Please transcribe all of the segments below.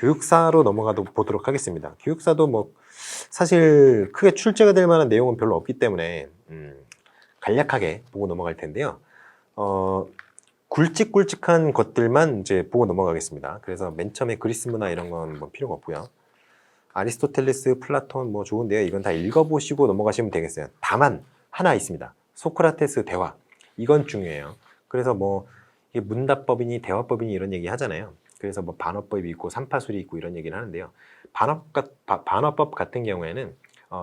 교육사로 넘어가도 보도록 하겠습니다. 교육사도 뭐 사실 크게 출제가 될 만한 내용은 별로 없기 때문에 간략하게 보고 넘어갈 텐데요. 굵직굵직한 것들만 이제 보고 넘어가겠습니다. 그래서 맨 처음에 그리스 문화 이런 건 뭐 필요가 없고요. 아리스토텔레스, 플라톤 뭐 좋은데요. 이건 다 읽어보시고 넘어가시면 되겠어요. 다만 하나 있습니다. 소크라테스 대화. 이건 중요해요. 그래서 뭐 이게 문답법이니 대화법이니 이런 얘기 하잖아요. 그래서 뭐 반어법이 있고 삼파술이 있고 이런 얘기를 하는데요. 반어법 같은 경우에는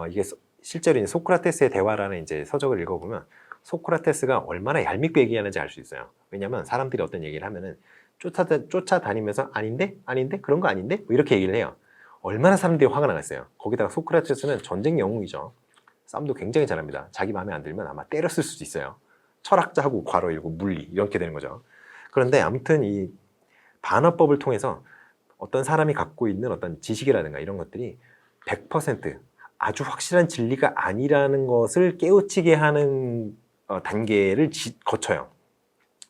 이게 실제로 이제 소크라테스의 대화라는 이제 서적을 읽어보면 소크라테스가 얼마나 얄밉게 얘기하는지 알 수 있어요. 왜냐하면 사람들이 어떤 얘기를 하면은 쫓아다니면서 아닌데? 아닌데? 그런 거 아닌데? 뭐 이렇게 얘기를 해요. 얼마나 사람들이 화가 나겠어요. 거기다가 소크라테스는 전쟁 영웅이죠. 싸움도 굉장히 잘합니다. 자기 마음에 안 들면 아마 때렸을 수도 있어요. 철학자하고 괄호 열고 물리 이렇게 되는 거죠. 그런데 아무튼 이 반어법을 통해서 어떤 사람이 갖고 있는 어떤 지식이라든가 이런 것들이 100% 아주 확실한 진리가 아니라는 것을 깨우치게 하는 단계를 거쳐요.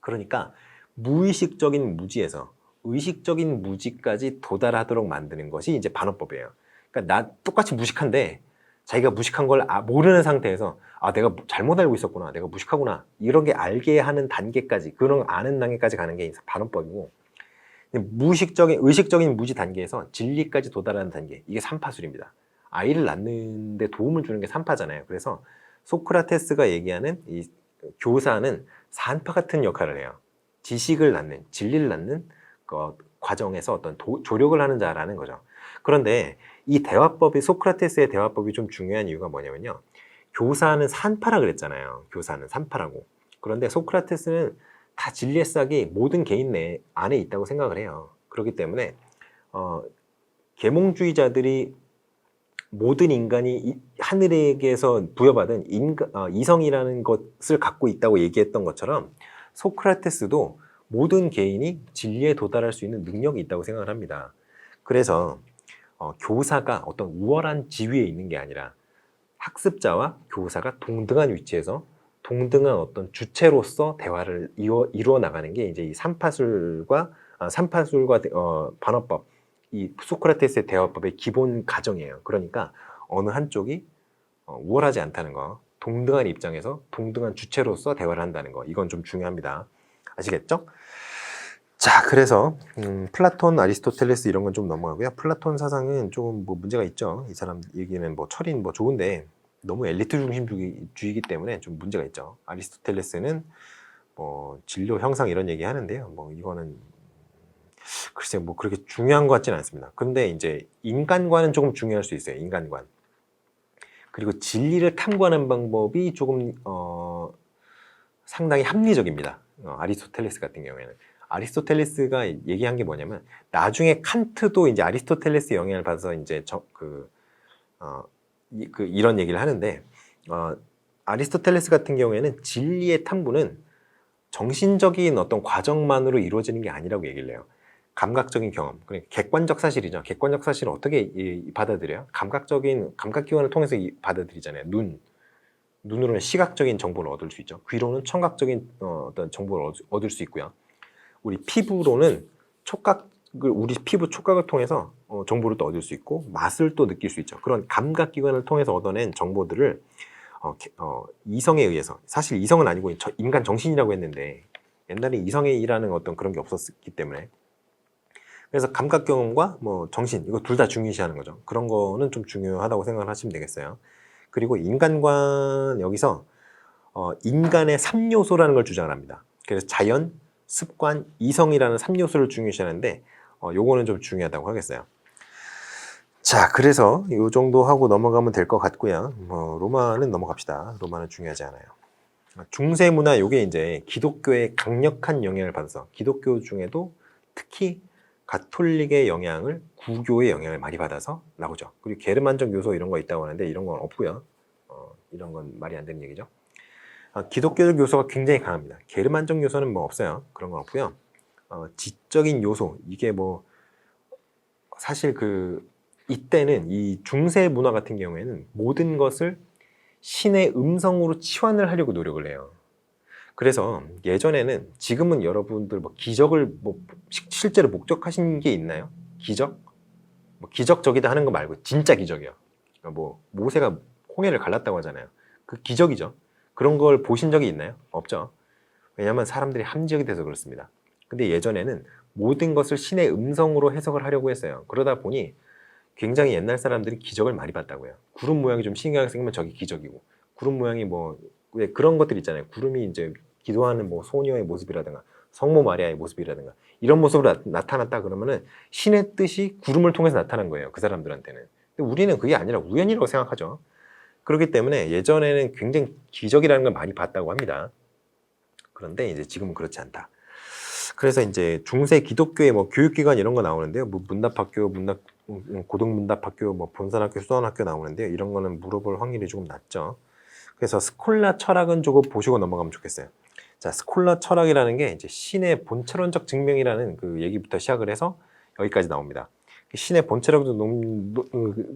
그러니까 무의식적인 무지에서 의식적인 무지까지 도달하도록 만드는 것이 이제 반어법이에요. 그러니까 나 똑같이 무식한데 자기가 무식한 걸 모르는 상태에서 내가 잘못 알고 있었구나, 내가 무식하구나 이런 게 알게 하는 단계까지, 그런 아는 단계까지 가는 게 반어법이고, 의식적인 무지 단계에서 진리까지 도달하는 단계, 이게 삼파술입니다. 아이를 낳는데 도움을 주는 게 삼파잖아요. 그래서 소크라테스가 얘기하는 이 교사는 산파 같은 역할을 해요. 지식을 낳는, 진리를 낳는 과정에서 어떤 조력을 하는 자라는 거죠. 그런데 이 대화법이, 소크라테스의 대화법이 좀 중요한 이유가 뭐냐면요. 교사는 산파라 그랬잖아요. 교사는 산파라고. 그런데 소크라테스는 다 진리의 싹이 모든 개인 안에 있다고 생각을 해요. 그렇기 때문에 계몽주의자들이 모든 인간이 하늘에게서 부여받은 이성이라는 것을 갖고 있다고 얘기했던 것처럼 소크라테스도 모든 개인이 진리에 도달할 수 있는 능력이 있다고 생각을 합니다. 그래서 교사가 어떤 우월한 지위에 있는 게 아니라 학습자와 교사가 동등한 위치에서 동등한 어떤 주체로서 대화를 이루어 나가는 게 이제 이 삼파술과 반어법, 이 소크라테스의 대화법의 기본 가정이에요. 그러니까 어느 한쪽이 우월하지 않다는 거, 동등한 입장에서 동등한 주체로서 대화를 한다는 거, 이건 좀 중요합니다. 아시겠죠? 자, 그래서 플라톤, 아리스토텔레스 이런 건 좀 넘어가고요. 플라톤 사상은 조금 뭐 문제가 있죠. 이 사람 얘기는 뭐 철인 뭐 좋은데 너무 엘리트 중심주의이기 때문에 좀 문제가 있죠. 아리스토텔레스는 뭐 진료 형상 이런 얘기 하는데요. 뭐 이거는 글쎄 뭐 그렇게 중요한 것 같지는 않습니다. 근데 이제 인간관은 조금 중요할 수 있어요. 인간관. 그리고 진리를 탐구하는 방법이 조금 상당히 합리적입니다. 아리스토텔레스 같은 경우에는. 아리스토텔레스가 얘기한 게 뭐냐면 나중에 칸트도 이제 아리스토텔레스 영향을 받아서 이제 이런 얘기를 하는데 아리스토텔레스 같은 경우에는 진리의 탐구는 정신적인 어떤 과정만으로 이루어지는 게 아니라고 얘기를 해요. 감각적인 경험, 그러니까 객관적 사실이죠. 객관적 사실을 어떻게 받아들여요? 감각기관을 통해서 받아들이잖아요. 눈으로는 시각적인 정보를 얻을 수 있죠. 귀로는 청각적인 어떤 정보를 얻을 수 있고요. 우리 피부로는 우리 피부 촉각을 통해서 정보를 또 얻을 수 있고 맛을 또 느낄 수 있죠. 그런 감각기관을 통해서 얻어낸 정보들을 이성에 의해서, 사실 이성은 아니고 인간 정신이라고 했는데 옛날에 이성이라는 어떤 그런 게 없었기 때문에, 그래서 감각 경험과 뭐 정신, 이거 둘 다 중요시하는 거죠. 그런 거는 좀 중요하다고 생각을 하시면 되겠어요. 그리고 인간관, 여기서 인간의 3요소라는 걸 주장을 합니다. 그래서 자연, 습관, 이성이라는 3요소를 중요시하는데 요거는 좀 중요하다고 하겠어요. 자, 그래서 요 정도 하고 넘어가면 될 것 같고요. 로마는 넘어갑시다. 로마는 중요하지 않아요. 중세 문화, 요게 이제 기독교의 강력한 영향을 받아서, 기독교 중에도 특히 가톨릭의 영향을, 구교의 영향을 많이 받아서 나오죠. 그리고 게르만적 요소 이런 거 있다고 하는데 이런 건 없고요. 이런 건 말이 안 되는 얘기죠. 기독교적 요소가 굉장히 강합니다. 게르만적 요소는 뭐 없어요. 그런 건 없고요. 지적인 요소, 이게 뭐 사실 이때는 이 중세 문화 같은 경우에는 모든 것을 신의 음성으로 치환을 하려고 노력을 해요. 그래서 지금은 여러분들 뭐 기적을 뭐 실제로 목격하신 게 있나요? 기적? 뭐 기적적이다 하는 거 말고 진짜 기적이요. 그러니까 뭐 모세가 홍해를 갈랐다고 하잖아요. 그 기적이죠. 그런 걸 보신 적이 있나요? 없죠. 왜냐하면 사람들이 함지역이 돼서 그렇습니다. 근데 예전에는 모든 것을 신의 음성으로 해석을 하려고 했어요. 그러다 보니 굉장히 옛날 사람들이 기적을 많이 봤다고요. 구름 모양이 좀 신기하게 생기면 저기 기적이고, 구름 모양이 뭐 왜 그런 것들 있잖아요. 구름이 이제 기도하는 뭐 소녀의 모습이라든가 성모 마리아의 모습이라든가 이런 모습으로 나타났다 그러면은 신의 뜻이 구름을 통해서 나타난 거예요. 그 사람들한테는. 근데 우리는 그게 아니라 우연이라고 생각하죠. 그렇기 때문에 예전에는 굉장히 기적이라는 걸 많이 봤다고 합니다. 그런데 이제 지금은 그렇지 않다. 그래서 이제 중세 기독교의 뭐 교육기관 이런 거 나오는데요. 뭐 문답학교, 고등문답학교, 뭐 본산학교, 수원학교 나오는데요. 이런 거는 물어볼 확률이 조금 낮죠. 그래서 스콜라 철학은 조금 보시고 넘어가면 좋겠어요. 자, 스콜라 철학이라는 게 이제 신의 본체론적 증명이라는 그 얘기부터 시작을 해서 여기까지 나옵니다. 신의 본체론적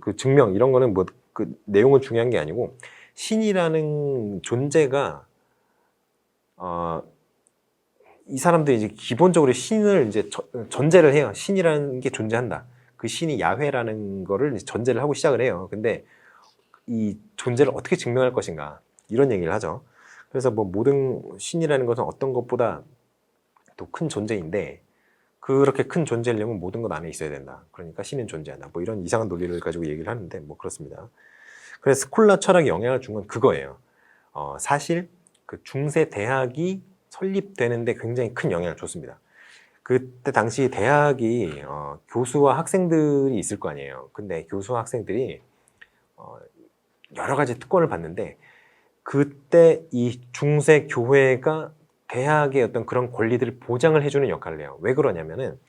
그 증명 이런 거는 뭐 그 내용은 중요한 게 아니고 신이라는 존재가 이 사람들이 이제 기본적으로 신을 이제 전제를 해요. 신이라는 게 존재한다. 그 신이 야훼라는 거를 전제를 하고 시작을 해요. 근데 이 존재를 어떻게 증명할 것인가 이런 얘기를 하죠. 그래서 뭐 모든 신이라는 것은 어떤 것보다 또 큰 존재인데 그렇게 큰 존재려면 모든 것 안에 있어야 된다. 그러니까 신은 존재한다. 뭐 이런 이상한 논리를 가지고 얘기를 하는데 뭐 그렇습니다. 그래서 스콜라 철학이 영향을 준 건 그거예요. 사실 그 중세 대학이 설립되는데 굉장히 큰 영향을 줬습니다. 그때 당시 대학이 교수와 학생들이 있을 거 아니에요. 근데 교수와 학생들이 여러 가지 특권을 받는데 그때 이 중세 교회가 대학의 어떤 그런 권리들을 보장을 해주는 역할을 해요. 왜 그러냐면은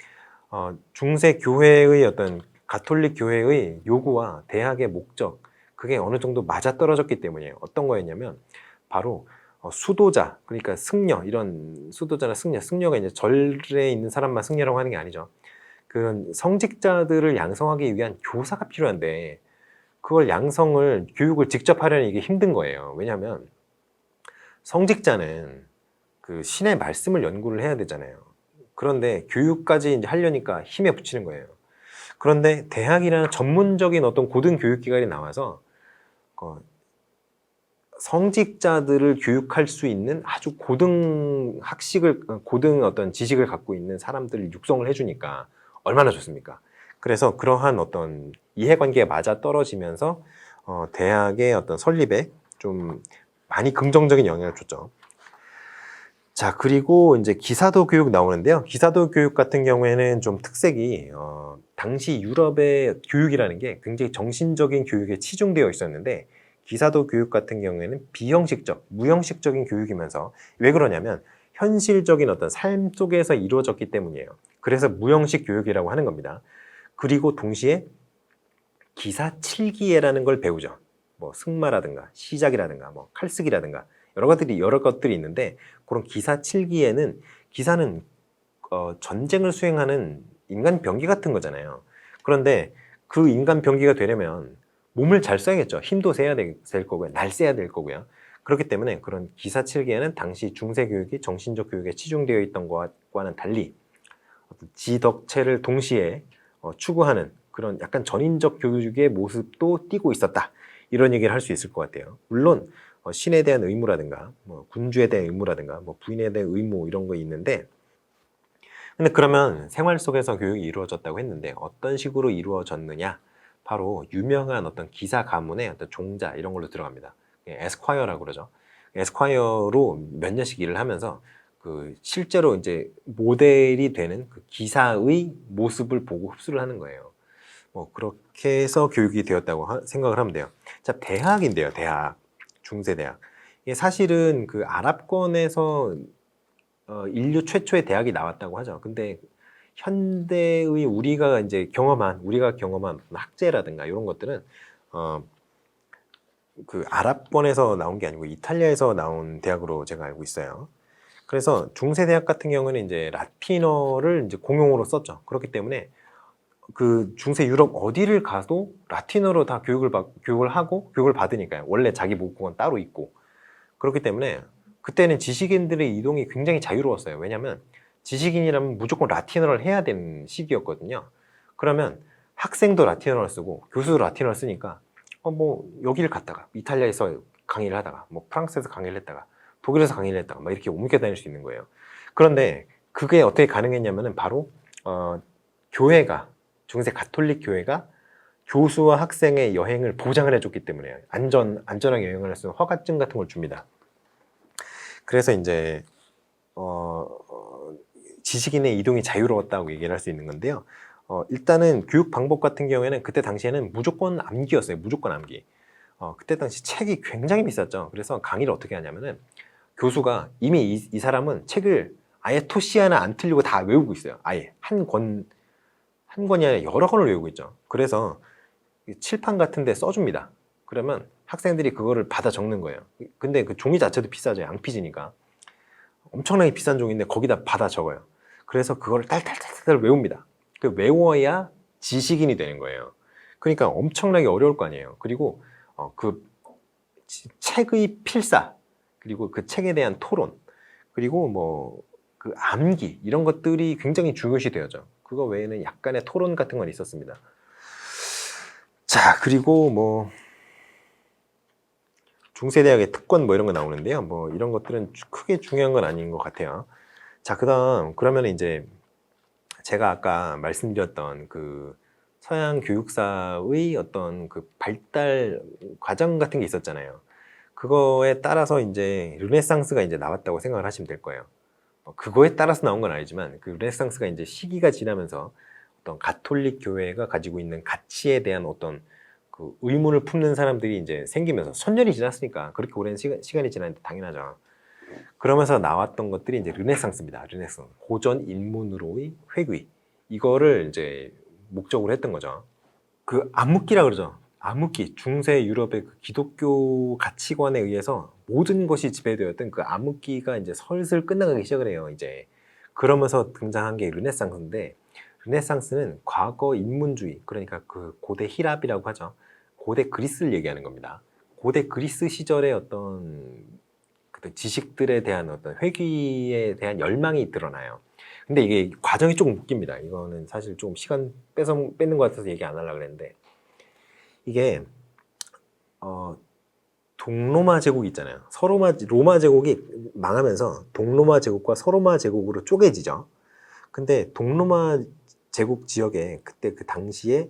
중세 교회의 어떤 가톨릭 교회의 요구와 대학의 목적 그게 어느 정도 맞아떨어졌기 때문이에요. 어떤 거였냐면 바로 수도자 그러니까 승려 이런 수도자나 승려가 이제 절에 있는 사람만 승려라고 하는 게 아니죠. 그런 성직자들을 양성하기 위한 교사가 필요한데 그걸 양성을 교육을 직접 하려니 이게 힘든 거예요. 왜냐하면 성직자는 그 신의 말씀을 연구를 해야 되잖아요. 그런데 교육까지 이제 하려니까 힘에 부치는 거예요. 그런데 대학이라는 전문적인 어떤 고등교육기관이 나와서 성직자들을 교육할 수 있는 아주 고등 어떤 지식을 갖고 있는 사람들을 육성을 해주니까 얼마나 좋습니까? 그래서 그러한 어떤 이해관계가 맞아 떨어지면서 대학의 어떤 설립에 좀 많이 긍정적인 영향을 줬죠. 자, 그리고 이제 기사도 교육 나오는데요. 기사도 교육 같은 경우에는 좀 특색이 당시 유럽의 교육이라는 게 굉장히 정신적인 교육에 치중되어 있었는데 기사도 교육 같은 경우에는 비형식적, 무형식적인 교육이면서 왜 그러냐면 현실적인 어떤 삶 속에서 이루어졌기 때문이에요. 그래서 무형식 교육이라고 하는 겁니다. 그리고 동시에 기사 칠기예라는 걸 배우죠. 뭐 승마라든가 시작이라든가 뭐 칼쓰기라든가 여러 것들이 있는데 그런 기사 칠기에는 기사는 전쟁을 수행하는 인간 병기 같은 거잖아요. 그런데 그 인간 병기가 되려면 몸을 잘 써야겠죠. 힘도 세야 될 거고요. 날쌔야 될 거고요. 그렇기 때문에 그런 기사 칠기에는 당시 중세 교육이 정신적 교육에 치중되어 있던 것과는 달리 지덕체를 동시에 추구하는 그런 약간 전인적 교육의 모습도 띠고 있었다. 이런 얘기를 할 수 있을 것 같아요. 물론 신에 대한 의무라든가 뭐 군주에 대한 의무라든가 뭐 부인에 대한 의무 이런 거 있는데 근데 그러면 생활 속에서 교육이 이루어졌다고 했는데 어떤 식으로 이루어졌느냐? 바로 유명한 어떤 기사 가문의 어떤 종자 이런 걸로 들어갑니다. 에스콰이어라고 그러죠. 에스콰이어로 몇 년씩 일을 하면서 그 실제로 이제 모델이 되는 그 기사의 모습을 보고 흡수를 하는 거예요. 뭐 그렇게 해서 교육이 되었다고 생각을 하면 돼요. 자, 대학인데요. 대학. 중세 대학. 이게 사실은 그 아랍권에서 인류 최초의 대학이 나왔다고 하죠. 근데 현대의 우리가 경험한 학제라든가 이런 것들은 그 아랍권에서 나온 게 아니고 이탈리아에서 나온 대학으로 제가 알고 있어요. 그래서 중세 대학 같은 경우는 이제 라틴어를 이제 공용어로 썼죠. 그렇기 때문에 그 중세 유럽 어디를 가도 라틴어로 다 교육을 하고 교육을 받으니까요. 원래 자기 모국어는 따로 있고 그렇기 때문에 그때는 지식인들의 이동이 굉장히 자유로웠어요. 왜냐하면 지식인이라면 무조건 라틴어를 해야 되는 시기였거든요. 그러면 학생도 라틴어를 쓰고 교수도 라틴어를 쓰니까 뭐 여기를 갔다가 이탈리아에서 강의를 하다가 뭐 프랑스에서 강의를 했다가 독일에서 강의를 했다가 막 이렇게 옮겨 다닐 수 있는 거예요. 그런데 그게 어떻게 가능했냐면은 바로 교회가 중세 가톨릭 교회가 교수와 학생의 여행을 보장을 해줬기 때문에요. 안전하게 여행을 할 수 있는 허가증 같은 걸 줍니다. 그래서 이제 지식인의 이동이 자유로웠다고 얘기를 할 수 있는 건데요. 일단은 교육 방법 같은 경우에는 그때 당시에는 무조건 암기였어요. 무조건 암기. 그때 당시 책이 굉장히 비쌌죠. 그래서 강의를 어떻게 하냐면은 교수가 이미 이 사람은 책을 아예 토시 하나 안 틀리고 다 외우고 있어요. 아예 한 권이 아니라 여러 권을 외우고 있죠. 그래서 칠판 같은 데 써줍니다. 그러면 학생들이 그거를 받아 적는 거예요. 근데 그 종이 자체도 비싸죠. 양피지니까. 엄청나게 비싼 종인데 거기다 받아 적어요. 그래서 그거를 딸딸딸딸 외웁니다. 그 외워야 지식인이 되는 거예요. 그러니까 엄청나게 어려울 거 아니에요. 그리고 그 책의 필사, 그리고 그 책에 대한 토론, 그리고 뭐 그 암기 이런 것들이 굉장히 중요시 되어져. 그거 외에는 약간의 토론 같은 건 있었습니다. 자, 그리고 뭐 중세대학의 특권 뭐 이런 거 나오는데요. 뭐 이런 것들은 크게 중요한 건 아닌 것 같아요. 자, 그다음 그러면 이제 제가 아까 말씀드렸던 그 서양 교육사의 어떤 그 발달 과정 같은 게 있었잖아요. 그거에 따라서 이제 르네상스가 이제 나왔다고 생각을 하시면 될 거예요. 그거에 따라서 나온 건 아니지만 그 르네상스가 이제 시기가 지나면서 어떤 가톨릭 교회가 가지고 있는 가치에 대한 어떤 그 의문을 품는 사람들이 이제 생기면서 천년이 지났으니까 그렇게 오랜 시간이 지났는데 당연하죠. 그러면서 나왔던 것들이 이제 르네상스입니다. 르네상스. 고전 인문으로의 회귀. 이거를 이제 목적으로 했던 거죠. 그 암묵기라 그러죠. 암묵기. 중세 유럽의 그 기독교 가치관에 의해서 모든 것이 지배되었던 그 암묵기가 이제 슬슬 끝나가기 시작을 해요. 이제 그러면서 등장한 게 르네상스인데, 르네상스는 과거 인문주의, 그러니까 그 고대 히랍이라고 하죠. 고대 그리스를 얘기하는 겁니다. 고대 그리스 시절의 어떤 지식들에 대한 어떤 회귀에 대한 열망이 드러나요. 근데 이게 과정이 조금 웃깁니다. 이거는 사실 좀 시간 뺏는 것 같아서 얘기 안 하려고 그랬는데, 이게 동로마 제국 있잖아요. 로마 제국이 망하면서 동로마 제국과 서로마 제국으로 쪼개지죠. 근데 동로마 제국 지역에 그때 그 당시에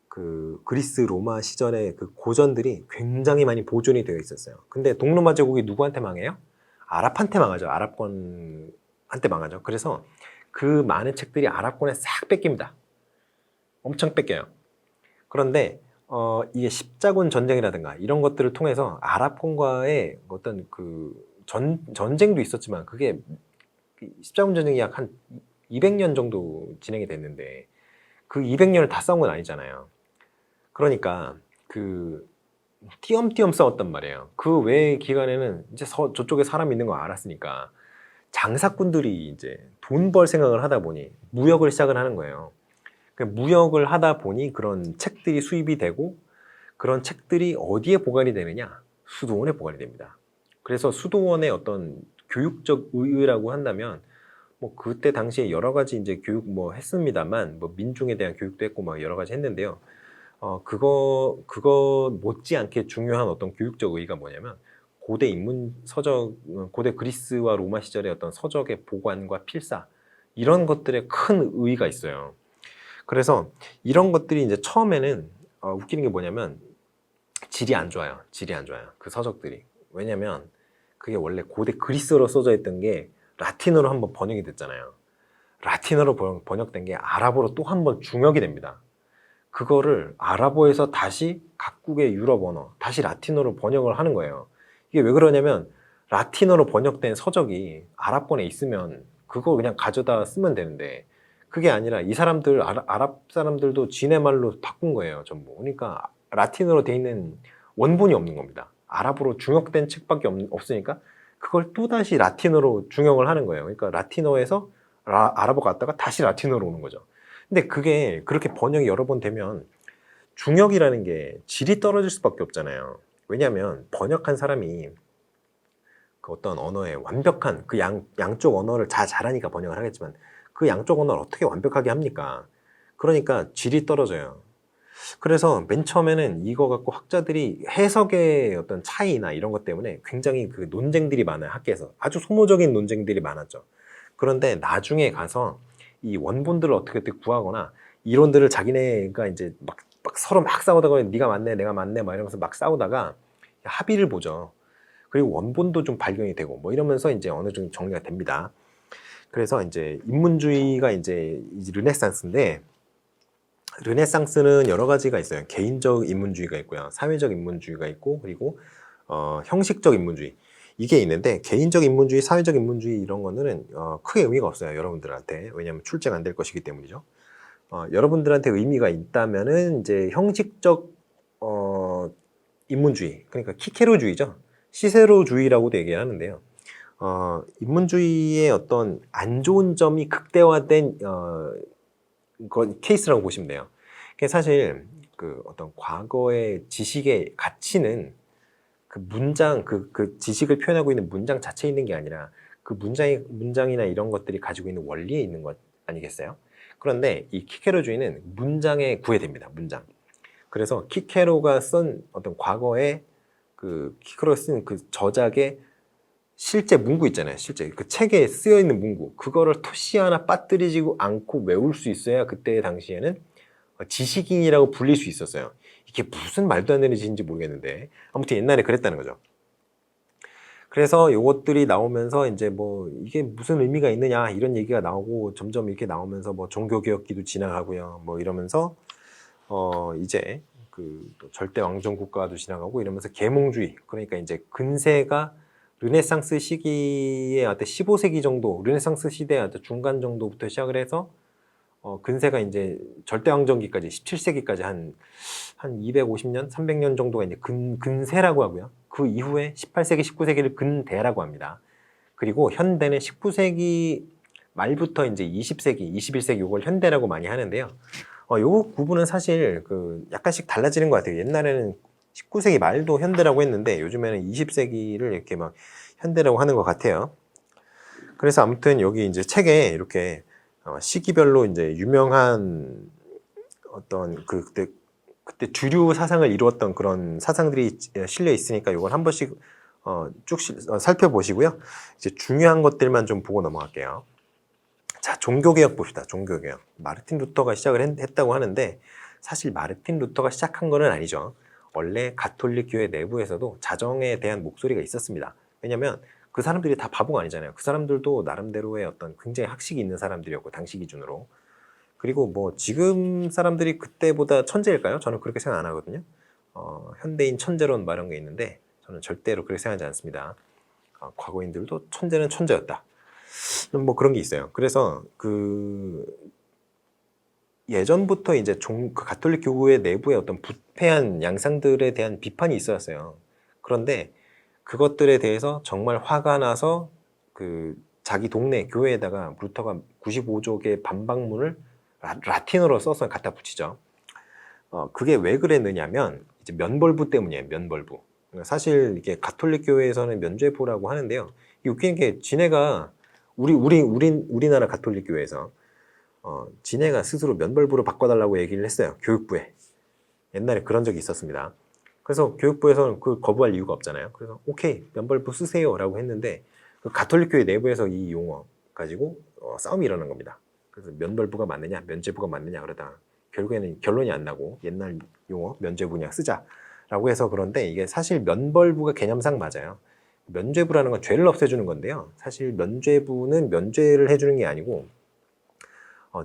그 그리스 로마 시절의 그 고전들이 굉장히 많이 보존이 되어 있었어요. 근데 동로마 제국이 누구한테 망해요? 아랍한테 망하죠. 아랍권한테 망하죠. 그래서 그 많은 책들이 아랍권에 싹 뺏깁니다. 엄청 뺏겨요. 그런데 이게 십자군 전쟁이라든가 이런 것들을 통해서 아랍권과의 어떤 그 전쟁도 있었지만 그게 십자군 전쟁이 약 한 200년 정도 진행이 됐는데 그 200년을 다 싸운 건 아니잖아요. 그러니까 그 띄엄띄엄 싸웠단 말이에요. 그 외의 기간에는 이제 저쪽에 사람 있는 거 알았으니까 장사꾼들이 이제 돈 벌 생각을 하다 보니 무역을 시작을 하는 거예요. 무역을 하다 보니 그런 책들이 수입이 되고 그런 책들이 어디에 보관이 되느냐? 수도원에 보관이 됩니다. 그래서 수도원의 어떤 교육적 의의라고 한다면 뭐 그때 당시에 여러 가지 이제 교육 뭐 했습니다만 뭐 민중에 대한 교육도 했고 막 여러 가지 했는데요. 그거 못지않게 중요한 어떤 교육적 의의가 뭐냐면 고대 인문 서적, 고대 그리스와 로마 시절의 어떤 서적의 보관과 필사 이런 것들에 큰 의의가 있어요. 그래서 이런 것들이 이제 처음에는 웃기는 게 뭐냐면 질이 안 좋아요. 질이 안 좋아요. 그 서적들이. 왜냐면 그게 원래 고대 그리스어로 써져 있던 게 라틴어로 한번 번역이 됐잖아요. 라틴어로 번역된 게 아랍어로 또 한번 중역이 됩니다. 그거를 아랍어에서 다시 각국의 유럽 언어, 다시 라틴어로 번역을 하는 거예요. 이게 왜 그러냐면 라틴어로 번역된 서적이 아랍권에 있으면 그거 그냥 가져다 쓰면 되는데 그게 아니라 이 사람들, 아랍 사람들도 지네 말로 바꾼 거예요, 전부. 그러니까 라틴어로 돼 있는 원본이 없는 겁니다. 아랍어로 중역된 책밖에 없으니까 그걸 또다시 라틴어로 중역을 하는 거예요. 그러니까 라틴어에서 아랍어 갔다가 다시 라틴어로 오는 거죠. 근데 그게 그렇게 번역이 여러 번 되면 중역이라는 게 질이 떨어질 수밖에 없잖아요. 왜냐하면 번역한 사람이 그 어떤 언어의 완벽한 그 양쪽 언어를 잘하니까 번역을 하겠지만 그 양쪽 언어를 어떻게 완벽하게 합니까? 그러니까 질이 떨어져요. 그래서 맨 처음에는 이거 갖고 학자들이 해석의 어떤 차이나 이런 것 때문에 굉장히 그 논쟁들이 많아요. 학계에서. 아주 소모적인 논쟁들이 많았죠. 그런데 나중에 가서 이 원본들을 어떻게 구하거나 이론들을 자기네가 이제 막 서로 막 싸우다가 네가 맞네, 내가 맞네, 막 이러면서 막 싸우다가 합의를 보죠. 그리고 원본도 좀 발견이 되고 뭐 이러면서 이제 어느 정도 정리가 됩니다. 그래서 이제 인문주의가 이제 르네상스인데, 르네상스는 여러 가지가 있어요. 개인적 인문주의가 있고요, 사회적 인문주의가 있고, 그리고 형식적 인문주의, 이게 있는데, 개인적 인문주의, 사회적 인문주의 이런 거는 크게 의미가 없어요, 여러분들한테. 왜냐하면 출제가 안 될 것이기 때문이죠. 여러분들한테 의미가 있다면은 이제 형식적 인문주의, 그러니까 키케로주의죠. 시세로주의라고도 얘기하는데요. 인문주의의 어떤 안 좋은 점이 극대화된 케이스라고 보시면 돼요. 사실 그 어떤 과거의 지식의 가치는 그 문장, 그 지식을 표현하고 있는 문장 자체에 있는 게 아니라 그 문장이나 이런 것들이 가지고 있는 원리에 있는 것 아니겠어요? 그런데 이 키케로주의는 문장에 구애됩니다. 문장. 그래서 키케로가 쓴 어떤 과거의 키케로가 쓴 그 저작의 실제 문구 있잖아요. 실제 그 책에 쓰여 있는 문구, 그거를 토시 하나 빠뜨리지 않고 외울 수 있어야 그때 당시에는 지식인이라고 불릴 수 있었어요. 이게 무슨 말도 안 되는 짓인지 모르겠는데 아무튼 옛날에 그랬다는 거죠. 그래서 요것들이 나오면서 이제 뭐 이게 무슨 의미가 있느냐 이런 얘기가 나오고, 점점 이렇게 나오면서 뭐 종교개혁기도 지나가고요, 뭐 이러면서 이제 또 절대 왕정 국가도 지나가고 이러면서 계몽주의, 그러니까 이제 근세가 르네상스 시기에 15세기 정도, 르네상스 시대의 중간 정도부터 시작을 해서 근세가 이제 절대왕정기까지 17세기까지 한 250년, 300년 정도가 이제 근세라고 하고요. 그 이후에 18세기, 19세기를 근대라고 합니다. 그리고 현대는 19세기 말부터 이제 20세기, 21세기 이걸 현대라고 많이 하는데요. 요 구분은 사실 약간씩 달라지는 것 같아요. 옛날에는 19세기 말도 현대라고 했는데 요즘에는 20세기를 이렇게 막 현대라고 하는 것 같아요. 그래서 아무튼 여기 이제 책에 이렇게 시기별로 이제 유명한 어떤 그때 주류 사상을 이루었던 그런 사상들이 실려 있으니까 이걸 한 번씩 쭉 살펴보시고요. 이제 중요한 것들만 좀 보고 넘어갈게요. 자, 종교개혁 봅시다. 종교개혁. 마르틴 루터가 시작을 했다고 하는데, 사실 마르틴 루터가 시작한 건 아니죠. 원래 가톨릭 교회 내부에서도 자정에 대한 목소리가 있었습니다. 왜냐면 그 사람들이 다 바보가 아니잖아요. 그 사람들도 나름대로의 어떤 굉장히 학식이 있는 사람들이었고, 당시 기준으로. 그리고 뭐 지금 사람들이 그때보다 천재일까요? 저는 그렇게 생각 안 하거든요. 현대인 천재론 뭐 이런 게 있는데 저는 절대로 그렇게 생각하지 않습니다. 과거인들도 천재는 천재였다, 뭐 그런 게 있어요. 그래서 예전부터 이제 가톨릭 교회 내부의 어떤 부패한 양상들에 대한 비판이 있었어요. 그런데 그것들에 대해서 정말 화가 나서 자기 동네 교회에다가 루터가 95쪽의 반박문을 라틴어로 써서 갖다 붙이죠. 그게 왜 그랬느냐면 이제 면벌부 때문이에요. 면벌부. 사실 이게 가톨릭 교회에서는 면죄부라고 하는데요. 이 웃긴 게 지네가 우리나라 가톨릭 교회에서 지네가 스스로 면벌부로 바꿔달라고 얘기를 했어요. 교육부에. 옛날에 그런 적이 있었습니다. 그래서 교육부에서는 거부할 이유가 없잖아요. 그래서 오케이, 면벌부 쓰세요라고 했는데 가톨릭 교회 내부에서 이 용어 가지고 싸움이 일어난 겁니다. 그래서 면벌부가 맞느냐, 면죄부가 맞느냐 그러다가 결국에는 결론이 안 나고 옛날 용어 면죄부냐 쓰자라고 해서. 그런데 이게 사실 면벌부가 개념상 맞아요. 면죄부라는 건 죄를 없애주는 건데요. 사실 면죄부는 면죄를 해주는 게 아니고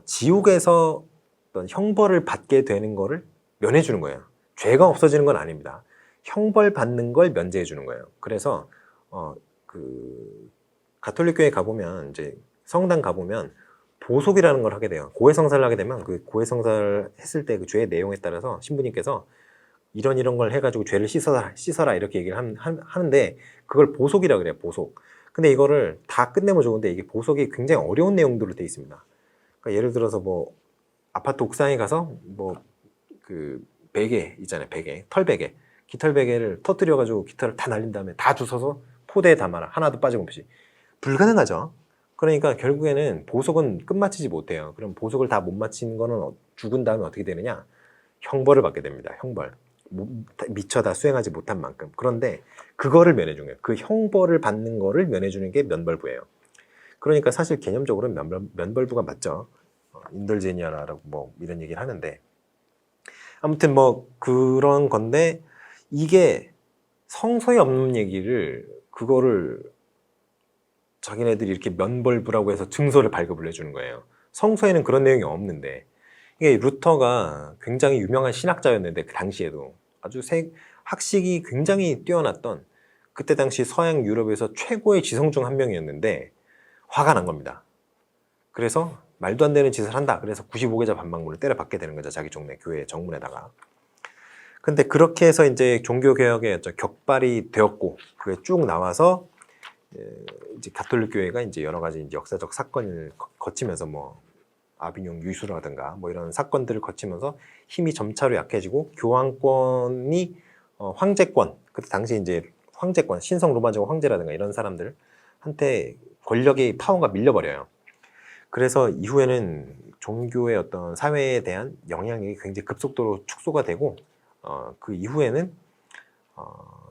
지옥에서 어떤 형벌을 받게 되는 거를 면해주는 거예요. 죄가 없어지는 건 아닙니다. 형벌 받는 걸 면제해 주는 거예요. 그래서 가톨릭 교회 가보면, 이제 성당 가보면 보속이라는 걸 하게 돼요. 고해성사를 하게 되면 그 고해성사를 했을 때 그 죄의 내용에 따라서 신부님께서 이런 걸 해가지고 죄를 씻어라 이렇게 얘기를 하는데 그걸 보속이라고 그래요. 보속. 근데 이거를 다 끝내면 좋은데 이게 보속이 굉장히 어려운 내용들로 돼 있습니다. 그러니까 예를 들어서 뭐 아파트 옥상에 가서 뭐 베개 있잖아요. 베개, 털베개, 깃털베개를 터뜨려가지고 깃털을 다 날린 다음에 다 주워서 포대에 담아라. 하나도 빠짐없이. 불가능하죠. 그러니까 결국에는 보석은 끝마치지 못해요. 그럼 보석을 다 못 마치는 거는 죽은 다음에 어떻게 되느냐? 형벌을 받게 됩니다. 형벌. 미처 다 수행하지 못한 만큼. 그런데 그거를 면해주는 거예요. 그 형벌을 받는 거를 면해주는 게 면벌부예요. 그러니까 사실 개념적으로는 면벌부가 맞죠. 인덜제니아라고 뭐 이런 얘기를 하는데, 아무튼 뭐 그런 건데, 이게 성서에 없는 얘기를 그거를 자기네들이 이렇게 면벌부라고 해서 증서를 발급을 해주는 거예요. 성서에는 그런 내용이 없는데, 이게 루터가 굉장히 유명한 신학자였는데 그 당시에도 아주 학식이 굉장히 뛰어났던, 그때 당시 서양 유럽에서 최고의 지성 중 한 명이었는데 화가 난 겁니다. 그래서 말도 안 되는 짓을 한다. 그래서 95계자 반박문을 때려박게 되는 거죠. 자기 종래 교회 정문에다가. 근데 그렇게 해서 이제 종교개혁의 격발이 되었고, 그게 쭉 나와서 이제 가톨릭 교회가 이제 여러 가지 이제 역사적 사건을 거치면서 뭐 아비뇽 유수라든가 뭐 이런 사건들을 거치면서 힘이 점차로 약해지고, 교황권이 황제권, 그때 당시 이제 황제권, 신성 로마제국 황제라든가 이런 사람들한테 권력의 파워가 밀려버려요. 그래서 이후에는 종교의 어떤 사회에 대한 영향력이 굉장히 급속도로 축소가 되고, 그 이후에는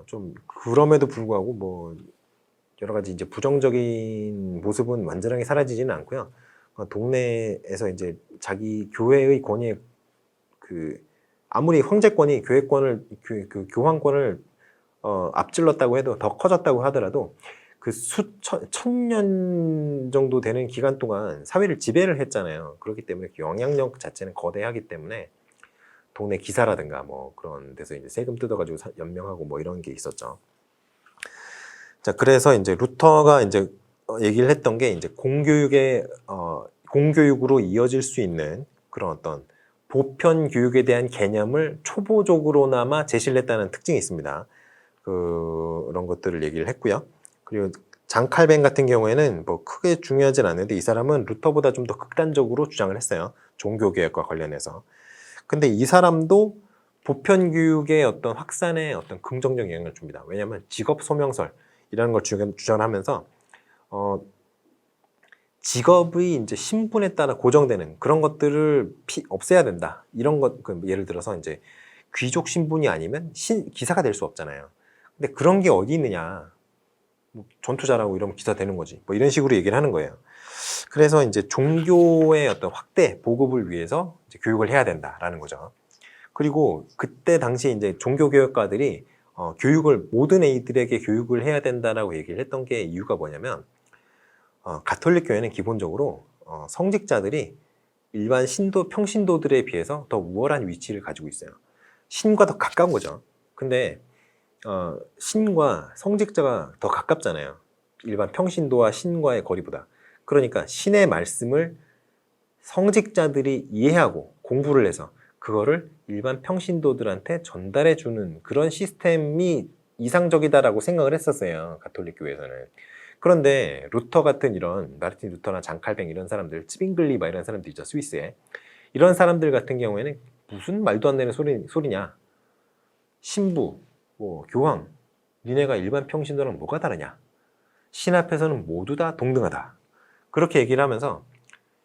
좀 그럼에도 불구하고 뭐 여러 가지 이제 부정적인 모습은 완전하게 사라지지는 않고요. 동네에서 이제 자기 교회의 권위에 아무리 황제권이 교회권을 그 교황권을 앞질렀다고 해도, 더 커졌다고 하더라도 그 천년 정도 되는 기간 동안 사회를 지배를 했잖아요. 그렇기 때문에 그 영향력 자체는 거대하기 때문에 동네 기사라든가 뭐 그런 데서 이제 세금 뜯어가지고 연명하고 뭐 이런 게 있었죠. 자, 그래서 이제 루터가 이제 얘기를 했던 게 이제 공교육으로 이어질 수 있는 그런 어떤 보편 교육에 대한 개념을 초보적으로나마 제시를 했다는 특징이 있습니다. 그런 것들을 얘기를 했고요. 그리고 장 칼뱅 같은 경우에는 뭐 크게 중요하진 않은데, 이 사람은 루터보다 좀 더 극단적으로 주장을 했어요. 종교개혁과 관련해서. 근데 이 사람도 보편 교육의 어떤 확산에 어떤 긍정적 영향을 줍니다. 왜냐하면 직업 소명설이라는 걸 주장하면서 직업의 이제 신분에 따라 고정되는 그런 것들을 없애야 된다. 이런 것, 예를 들어서 이제 귀족 신분이 아니면 기사가 될 수 없잖아요. 근데 그런 게 어디 있느냐? 뭐 전투 잘하고 이러면 기사 되는 거지. 뭐 이런 식으로 얘기를 하는 거예요. 그래서 이제 종교의 어떤 확대, 보급을 위해서 이제 교육을 해야 된다라는 거죠. 그리고 그때 당시에 이제 종교개혁가들이 교육을, 모든 애들에게 교육을 해야 된다라고 얘기를 했던 게 이유가 뭐냐면, 가톨릭 교회는 기본적으로 성직자들이 일반 평신도들에 비해서 더 우월한 위치를 가지고 있어요. 신과 더 가까운 거죠. 근데 신과 성직자가 더 가깝잖아요. 일반 평신도와 신과의 거리보다. 그러니까 신의 말씀을 성직자들이 이해하고 공부를 해서 그거를 일반 평신도들한테 전달해 주는 그런 시스템이 이상적이다라고 생각을 했었어요. 가톨릭 교회에서는. 그런데 루터 같은 이런 마르틴 루터나 장 칼뱅 이런 사람들, 츠빙글리 막 이런 사람들 있죠, 스위스에. 이런 사람들 같은 경우에는 무슨 말도 안 되는 소리냐. 신부, 뭐 교황, 니네가 일반 평신도랑 뭐가 다르냐. 신 앞에서는 모두 다 동등하다. 그렇게 얘기를 하면서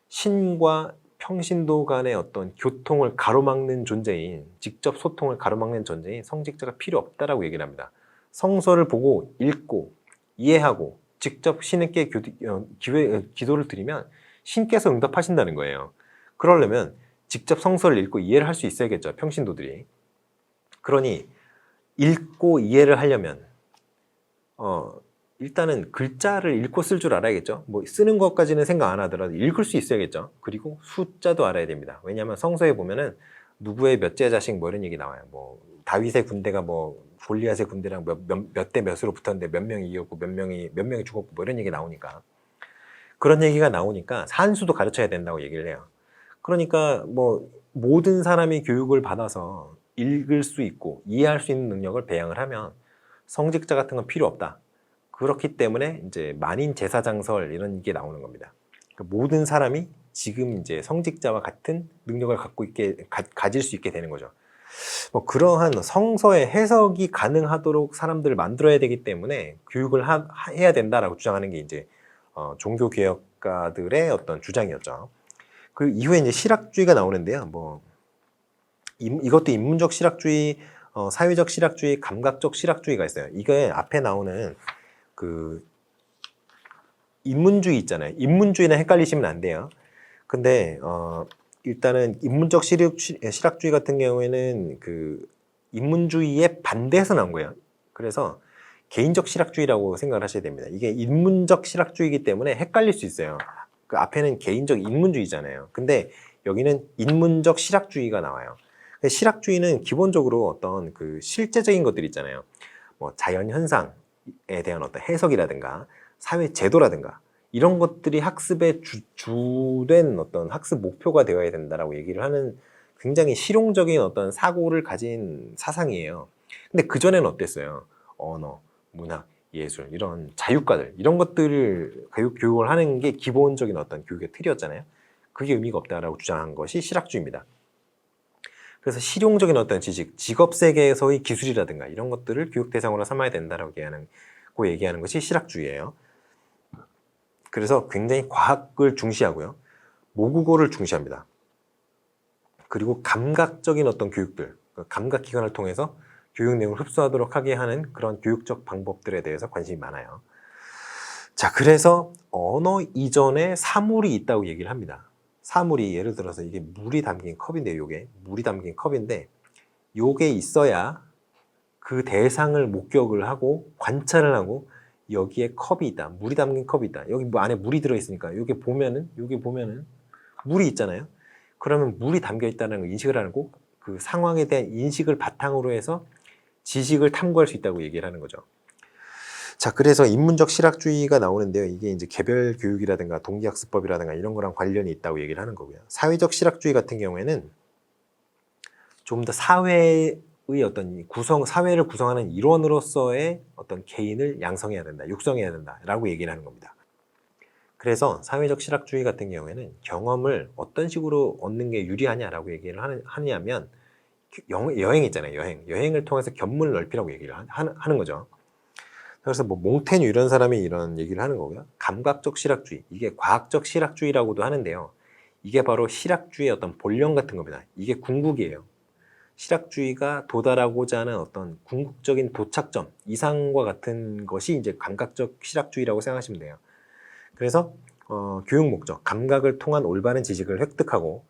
신과 평신도 간의 어떤 교통을 가로막는 존재인, 직접 소통을 가로막는 존재인 성직자가 필요 없다라고 얘기를 합니다. 성서를 보고 읽고 이해하고 직접 신께 기도를 드리면 신께서 응답하신다는 거예요. 그러려면 직접 성서를 읽고 이해를 할 수 있어야겠죠, 평신도들이. 그러니 읽고 이해를 하려면 일단은 글자를 읽고 쓸 줄 알아야겠죠. 뭐 쓰는 것까지는 생각 안 하더라도 읽을 수 있어야겠죠. 그리고 숫자도 알아야 됩니다. 왜냐하면 성서에 보면은 누구의 몇째 자식 뭐 이런 얘기 나와요. 뭐 다윗의 군대가 뭐 골리앗의 군대랑 몇 대 몇으로 붙었는데 몇 명이 이겼고 몇 명이 죽었고 뭐 이런 얘기 나오니까, 그런 얘기가 나오니까 산수도 가르쳐야 된다고 얘기를 해요. 그러니까 뭐 모든 사람이 교육을 받아서 읽을 수 있고 이해할 수 있는 능력을 배양을 하면 성직자 같은 건 필요 없다. 그렇기 때문에 이제 만인 제사장설 이런 게 나오는 겁니다. 그러니까 모든 사람이 지금 이제 성직자와 같은 능력을 가질 수 있게 되는 거죠. 뭐 그러한 성서의 해석이 가능하도록 사람들을 만들어야 되기 때문에 교육을 해야 된다라고 주장하는 게 이제 종교개혁가들의 어떤 주장이었죠. 그 이후에 이제 실학주의가 나오는데요. 이것도 인문적 실학주의, 사회적 실학주의, 감각적 실학주의가 있어요. 이게 앞에 나오는 그 인문주의 있잖아요. 인문주의랑 헷갈리시면 안 돼요. 근데 일단은 인문적 실학주의 같은 경우에는 그 인문주의에 반대해서 나온 거예요. 그래서 개인적 실학주의라고 생각을 하셔야 됩니다. 이게 인문적 실학주의이기 때문에 헷갈릴 수 있어요. 그 앞에는 개인적 인문주의잖아요. 근데 여기는 인문적 실학주의가 나와요. 실학주의는 기본적으로 어떤 그 실제적인 것들 있잖아요. 뭐 자연 현상에 대한 어떤 해석이라든가 사회 제도라든가 이런 것들이 학습의 주된 어떤 학습 목표가 되어야 된다라고 얘기를 하는 굉장히 실용적인 어떤 사고를 가진 사상이에요. 근데 그전에는 어땠어요? 언어, 문학, 예술 이런 자유과들 이런 것들을 교육을 하는 게 기본적인 어떤 교육의 틀이었잖아요. 그게 의미가 없다라고 주장한 것이 실학주의입니다. 그래서 실용적인 어떤 지식, 직업 세계에서의 기술이라든가 이런 것들을 교육 대상으로 삼아야 된다라고 얘기하는 것이 실학주의예요. 그래서 굉장히 과학을 중시하고요. 모국어를 중시합니다. 그리고 감각적인 어떤 교육들, 감각 기관을 통해서 교육 내용을 흡수하도록 하게 하는 그런 교육적 방법들에 대해서 관심이 많아요. 자, 그래서 언어 이전에 사물이 있다고 얘기를 합니다. 사물이 예를 들어서 이게 물이 담긴 컵인데 요게 물이 담긴 컵인데 요게 있어야 그 대상을 목격을 하고 관찰을 하고 여기에 컵이 있다. 물이 담긴 컵이 있다. 여기 뭐 안에 물이 들어있으니까 요게 보면은 물이 있잖아요. 그러면 물이 담겨 있다는 걸 인식을 하고 그 상황에 대한 인식을 바탕으로 해서 지식을 탐구할 수 있다고 얘기를 하는 거죠. 자, 그래서 인문적 실학주의가 나오는데요. 이게 이제 개별 교육이라든가 동기학습법이라든가 이런 거랑 관련이 있다고 얘기를 하는 거고요. 사회적 실학주의 같은 경우에는 좀 더 사회의 어떤 사회를 구성하는 일원으로서의 어떤 개인을 양성해야 된다, 육성해야 된다라고 얘기를 하는 겁니다. 그래서 사회적 실학주의 같은 경우에는 경험을 어떤 식으로 얻는 게 유리하냐라고 얘기를 하냐면 여행 있잖아요. 여행을 통해서 견문을 넓히라고 얘기를 하는 거죠. 그래서 뭐 몽테뉴 이런 사람이 이런 얘기를 하는 거고요. 감각적 실학주의, 이게 과학적 실학주의라고도 하는데요. 이게 바로 실학주의의 어떤 본령 같은 겁니다. 이게 궁극이에요. 실학주의가 도달하고자 하는 어떤 궁극적인 도착점, 이상과 같은 것이 이제 감각적 실학주의라고 생각하시면 돼요. 그래서 교육 목적, 감각을 통한 올바른 지식을 획득하고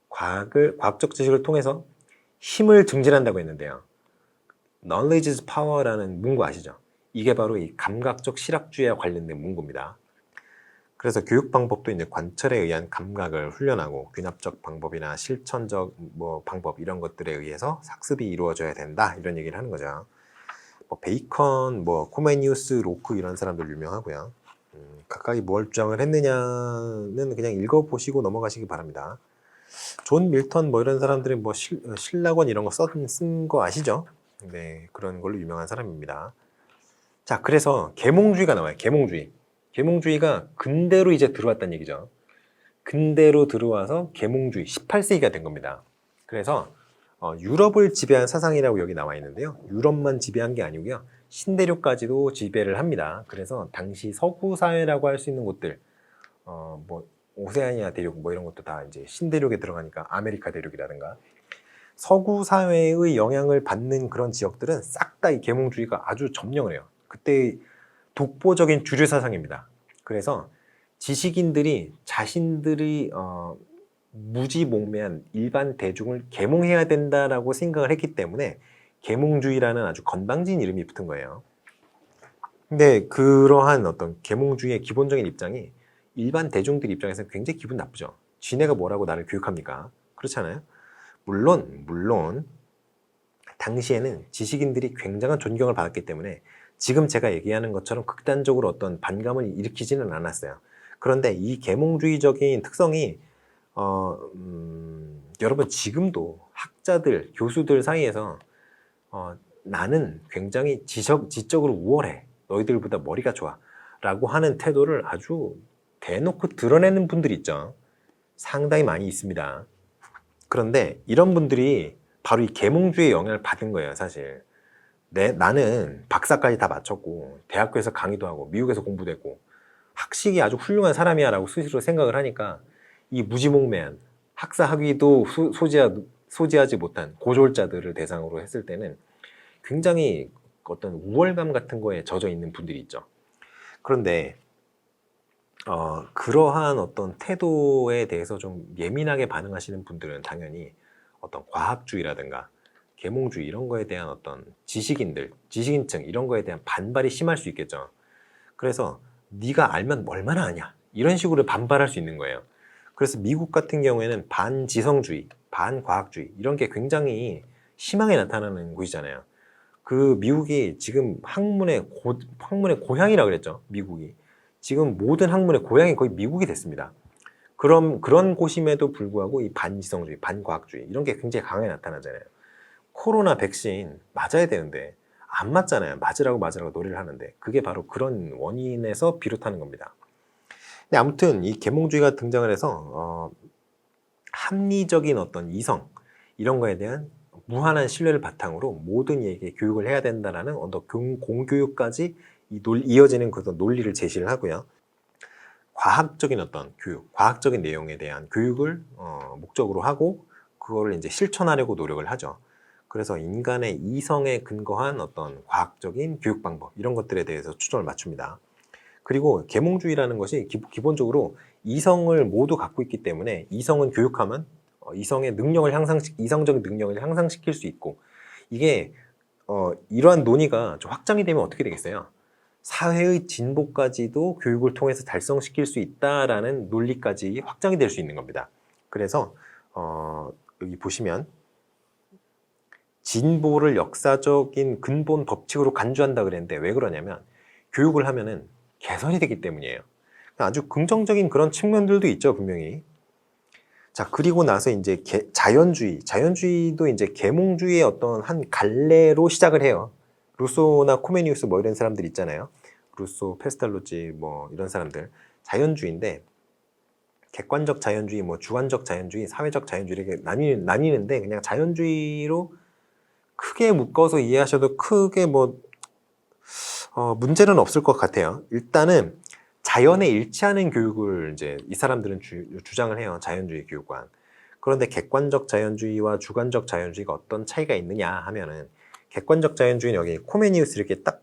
과학적 지식을 통해서 힘을 증진한다고 했는데요. Knowledge is power라는 문구 아시죠? 이게 바로 이 감각적 실학주의와 관련된 문구입니다. 그래서 교육 방법도 이제 관철에 의한 감각을 훈련하고 귀납적 방법이나 실천적 방법 이런 것들에 의해서 학습이 이루어져야 된다 이런 얘기를 하는 거죠. 베이컨, 코메니우스, 로크 이런 사람들 유명하고요. 각각이 뭘 주장을 했느냐는 그냥 읽어보시고 넘어가시기 바랍니다. 존 밀턴 이런 사람들이 신라권 이런 거 쓴 거 아시죠? 네, 그런 걸로 유명한 사람입니다. 자, 그래서 계몽주의가 나와요. 계몽주의가 근대로 이제 들어왔다는 얘기죠. 근대로 들어와서 계몽주의 18세기가 된 겁니다. 그래서 유럽을 지배한 사상이라고 여기 나와 있는데요. 유럽만 지배한 게 아니고요. 신대륙까지도 지배를 합니다. 그래서 당시 서구 사회라고 할 수 있는 곳들, 오세아니아 대륙 이런 것도 다 이제 신대륙에 들어가니까 아메리카 대륙이라든가 서구 사회의 영향을 받는 그런 지역들은 싹 다 이 계몽주의가 아주 점령을 해요. 그때 독보적인 주류 사상입니다. 그래서 지식인들이 자신들이 무지몽매한 일반 대중을 계몽해야 된다라고 생각을 했기 때문에 계몽주의라는 아주 건방진 이름이 붙은 거예요. 근데 그러한 어떤 계몽주의의 기본적인 입장이 일반 대중들 입장에서는 굉장히 기분 나쁘죠. 지네가 뭐라고 나를 교육합니까? 그렇잖아요. 물론 당시에는 지식인들이 굉장한 존경을 받았기 때문에 지금 제가 얘기하는 것처럼 극단적으로 어떤 반감을 일으키지는 않았어요. 그런데 이 계몽주의적인 특성이 여러분 지금도 학자들, 교수들 사이에서 나는 굉장히 지적으로 우월해. 너희들보다 머리가 좋아. 라고 하는 태도를 아주 대놓고 드러내는 분들이 있죠. 상당히 많이 있습니다. 그런데 이런 분들이 바로 이 계몽주의의 영향을 받은 거예요, 사실. 나는 박사까지 다 마쳤고, 대학교에서 강의도 하고, 미국에서 공부도 했고, 학식이 아주 훌륭한 사람이야라고 스스로 생각을 하니까 이 무지몽매한 학사 학위도 소지하지 못한 고졸자들을 대상으로 했을 때는 굉장히 어떤 우월감 같은 거에 젖어 있는 분들이 있죠. 그런데 그러한 어떤 태도에 대해서 좀 예민하게 반응하시는 분들은 당연히 어떤 과학주의라든가 계몽주의 이런 거에 대한 어떤 지식인층 이런 거에 대한 반발이 심할 수 있겠죠. 그래서 네가 알면 얼마나 아냐 이런 식으로 반발할 수 있는 거예요. 그래서 미국 같은 경우에는 반지성주의, 반과학주의 이런 게 굉장히 심하게 나타나는 곳이잖아요. 그 미국이 지금 학문의 고향이라 그랬죠. 미국이. 지금 모든 학문의 고향이 거의 미국이 됐습니다. 그런 곳임에도 불구하고 이 반지성주의, 반과학주의 이런 게 굉장히 강하게 나타나잖아요. 코로나 백신 맞아야 되는데 안 맞잖아요. 맞으라고 노래를 하는데 그게 바로 그런 원인에서 비롯하는 겁니다. 근데 아무튼 이 계몽주의가 등장을 해서 합리적인 어떤 이성 이런 거에 대한 무한한 신뢰를 바탕으로 모든 이에게 교육을 해야 된다라는 어떤 공교육까지 이어지는 그 논리를 제시를 하고요. 과학적인 어떤 교육, 과학적인 내용에 대한 교육을 목적으로 하고 그거를 이제 실천하려고 노력을 하죠. 그래서 인간의 이성에 근거한 어떤 과학적인 교육 방법 이런 것들에 대해서 초점을 맞춥니다. 그리고 계몽주의라는 것이 기본적으로 이성을 모두 갖고 있기 때문에 이성은 교육하면 이성적인 능력을 향상시킬 수 있고 이게 이러한 논의가 좀 확장이 되면 어떻게 되겠어요? 사회의 진보까지도 교육을 통해서 달성시킬 수 있다라는 논리까지 확장이 될 수 있는 겁니다. 그래서 여기 보시면 진보를 역사적인 근본 법칙으로 간주한다 그랬는데 왜 그러냐면 교육을 하면은 개선이 되기 때문이에요. 아주 긍정적인 그런 측면들도 있죠, 분명히. 자, 그리고 나서 이제 자연주의도 이제 계몽주의의 어떤 한 갈래로 시작을 해요. 루소나 코메니우스 뭐 이런 사람들 있잖아요. 루소, 페스탈로치 뭐 이런 사람들. 자연주의인데 객관적 자연주의, 뭐 주관적 자연주의, 사회적 자연주의 이렇게 나뉘는데 그냥 자연주의로 크게 묶어서 이해하셔도 크게 뭐 문제는 없을 것 같아요. 일단은 자연에 일치하는 교육을 이제 이 사람들은 주장을 해요. 자연주의 교육관. 그런데 객관적 자연주의와 주관적 자연주의가 어떤 차이가 있느냐 하면은 객관적 자연주의는 여기 코메니우스 이렇게 딱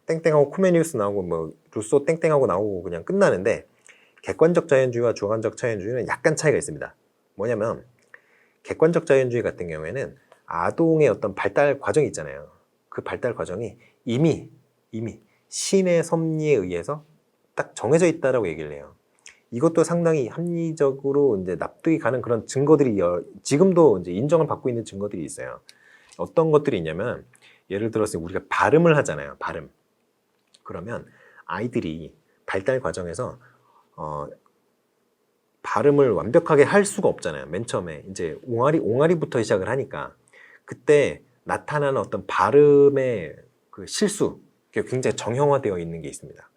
땡땡하고 코메니우스 나오고 뭐 루소 땡땡하고 나오고 그냥 끝나는데 객관적 자연주의와 주관적 자연주의는 약간 차이가 있습니다. 뭐냐면 객관적 자연주의 같은 경우에는 아동의 어떤 발달 과정이 있잖아요. 그 발달 과정이 이미 신의 섭리에 의해서 딱 정해져 있다라고 얘기를 해요. 이것도 상당히 합리적으로 이제 납득이 가는 그런 증거들이 지금도 이제 인정을 받고 있는 증거들이 있어요. 어떤 것들이 있냐면 예를 들어서 우리가 발음을 하잖아요. 발음. 그러면 아이들이 발달 과정에서 발음을 완벽하게 할 수가 없잖아요. 맨 처음에 이제 옹알이부터 시작을 하니까 그때 나타나는 어떤 발음의 그 실수, 그게 굉장히 정형화되어 있는 게 있습니다.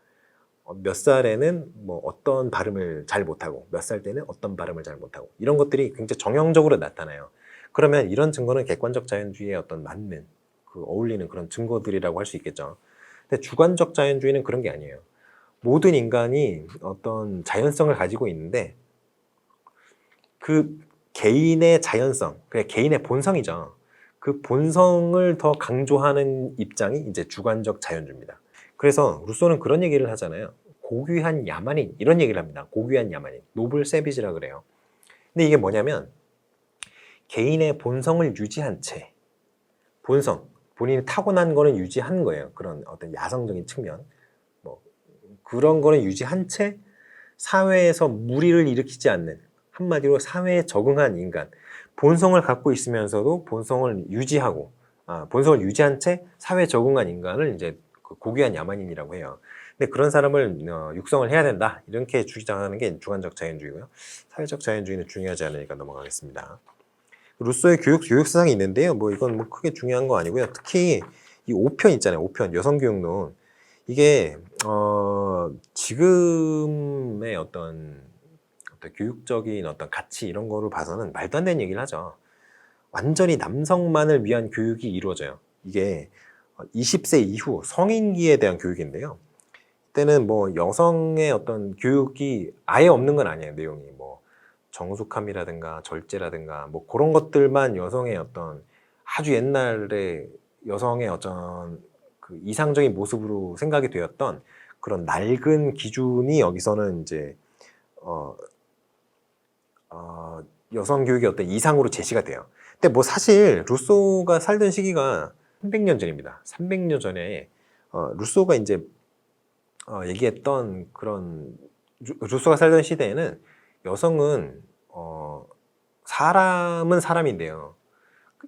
몇 살에는 뭐 어떤 발음을 잘 못하고 몇 살 때는 어떤 발음을 잘 못하고 이런 것들이 굉장히 정형적으로 나타나요. 그러면 이런 증거는 객관적 자연주의에 어떤 맞는 어울리는 그런 증거들이라고 할 수 있겠죠. 근데 주관적 자연주의는 그런 게 아니에요. 모든 인간이 어떤 자연성을 가지고 있는데 그 개인의 자연성, 그게 개인의 본성이죠. 그 본성을 더 강조하는 입장이 이제 주관적 자연주의입니다. 그래서 루소는 그런 얘기를 하잖아요. 고귀한 야만인 이런 얘기를 합니다. 고귀한 야만인, 노블 세비지라 그래요. 근데 이게 뭐냐면 개인의 본성을 유지한 채, 본인이 타고난 거는 유지한 거예요. 그런 어떤 야성적인 측면, 뭐 그런 거는 유지한 채 사회에서 무리를 일으키지 않는, 한마디로 사회에 적응한 인간, 본성을 갖고 있으면서도 본성을 유지한 채 사회에 적응한 인간을 이제 고귀한 야만인이라고 해요. 근데 그런 사람을 육성을 해야 된다 이렇게 주장하는 게 주관적 자연주의고요. 사회적 자연주의는 중요하지 않으니까 넘어가겠습니다. 루소의 교육 사상이 있는데요. 뭐 이건 뭐 크게 중요한 거 아니고요. 특히 이 5편 있잖아요. 5편 여성교육론. 이게 지금의 어떤 교육적인 어떤 가치 이런 거로 봐서는 말도 안 되는 얘기를 하죠. 완전히 남성만을 위한 교육이 이루어져요. 이게 20세 이후 성인기에 대한 교육인데요. 그때는 뭐 여성의 어떤 교육이 아예 없는 건 아니에요. 내용이 뭐 정숙함이라든가 절제라든가 뭐 그런 것들만 여성의 어떤 아주 옛날에 여성의 어떤 그 이상적인 모습으로 생각이 되었던 그런 낡은 기준이 여기서는 이제 어, 어, 여성 교육의 어떤 이상으로 제시가 돼요. 근데 뭐 사실 루소가 살던 시기가 300년 전입니다. 300년 전에 루소가 이제 얘기했던 그런 루소가 살던 시대에는 여성은 사람은 사람인데요.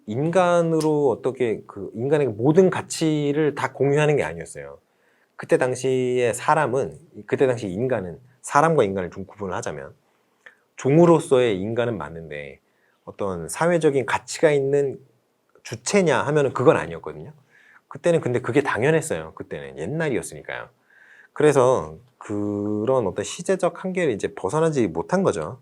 인간으로 어떻게 그 인간의 모든 가치를 다 공유하는 게 아니었어요. 그때 당시에 사람은 그때 당시 인간은 사람과 인간을 좀 구분을 하자면 종으로서의 인간은 맞는데 어떤 사회적인 가치가 있는 주체냐 하면은 그건 아니었거든요. 그때는 근데 그게 당연했어요. 그때는 옛날이었으니까요. 그래서 그런 어떤 시대적 한계를 이제 벗어나지 못한 거죠.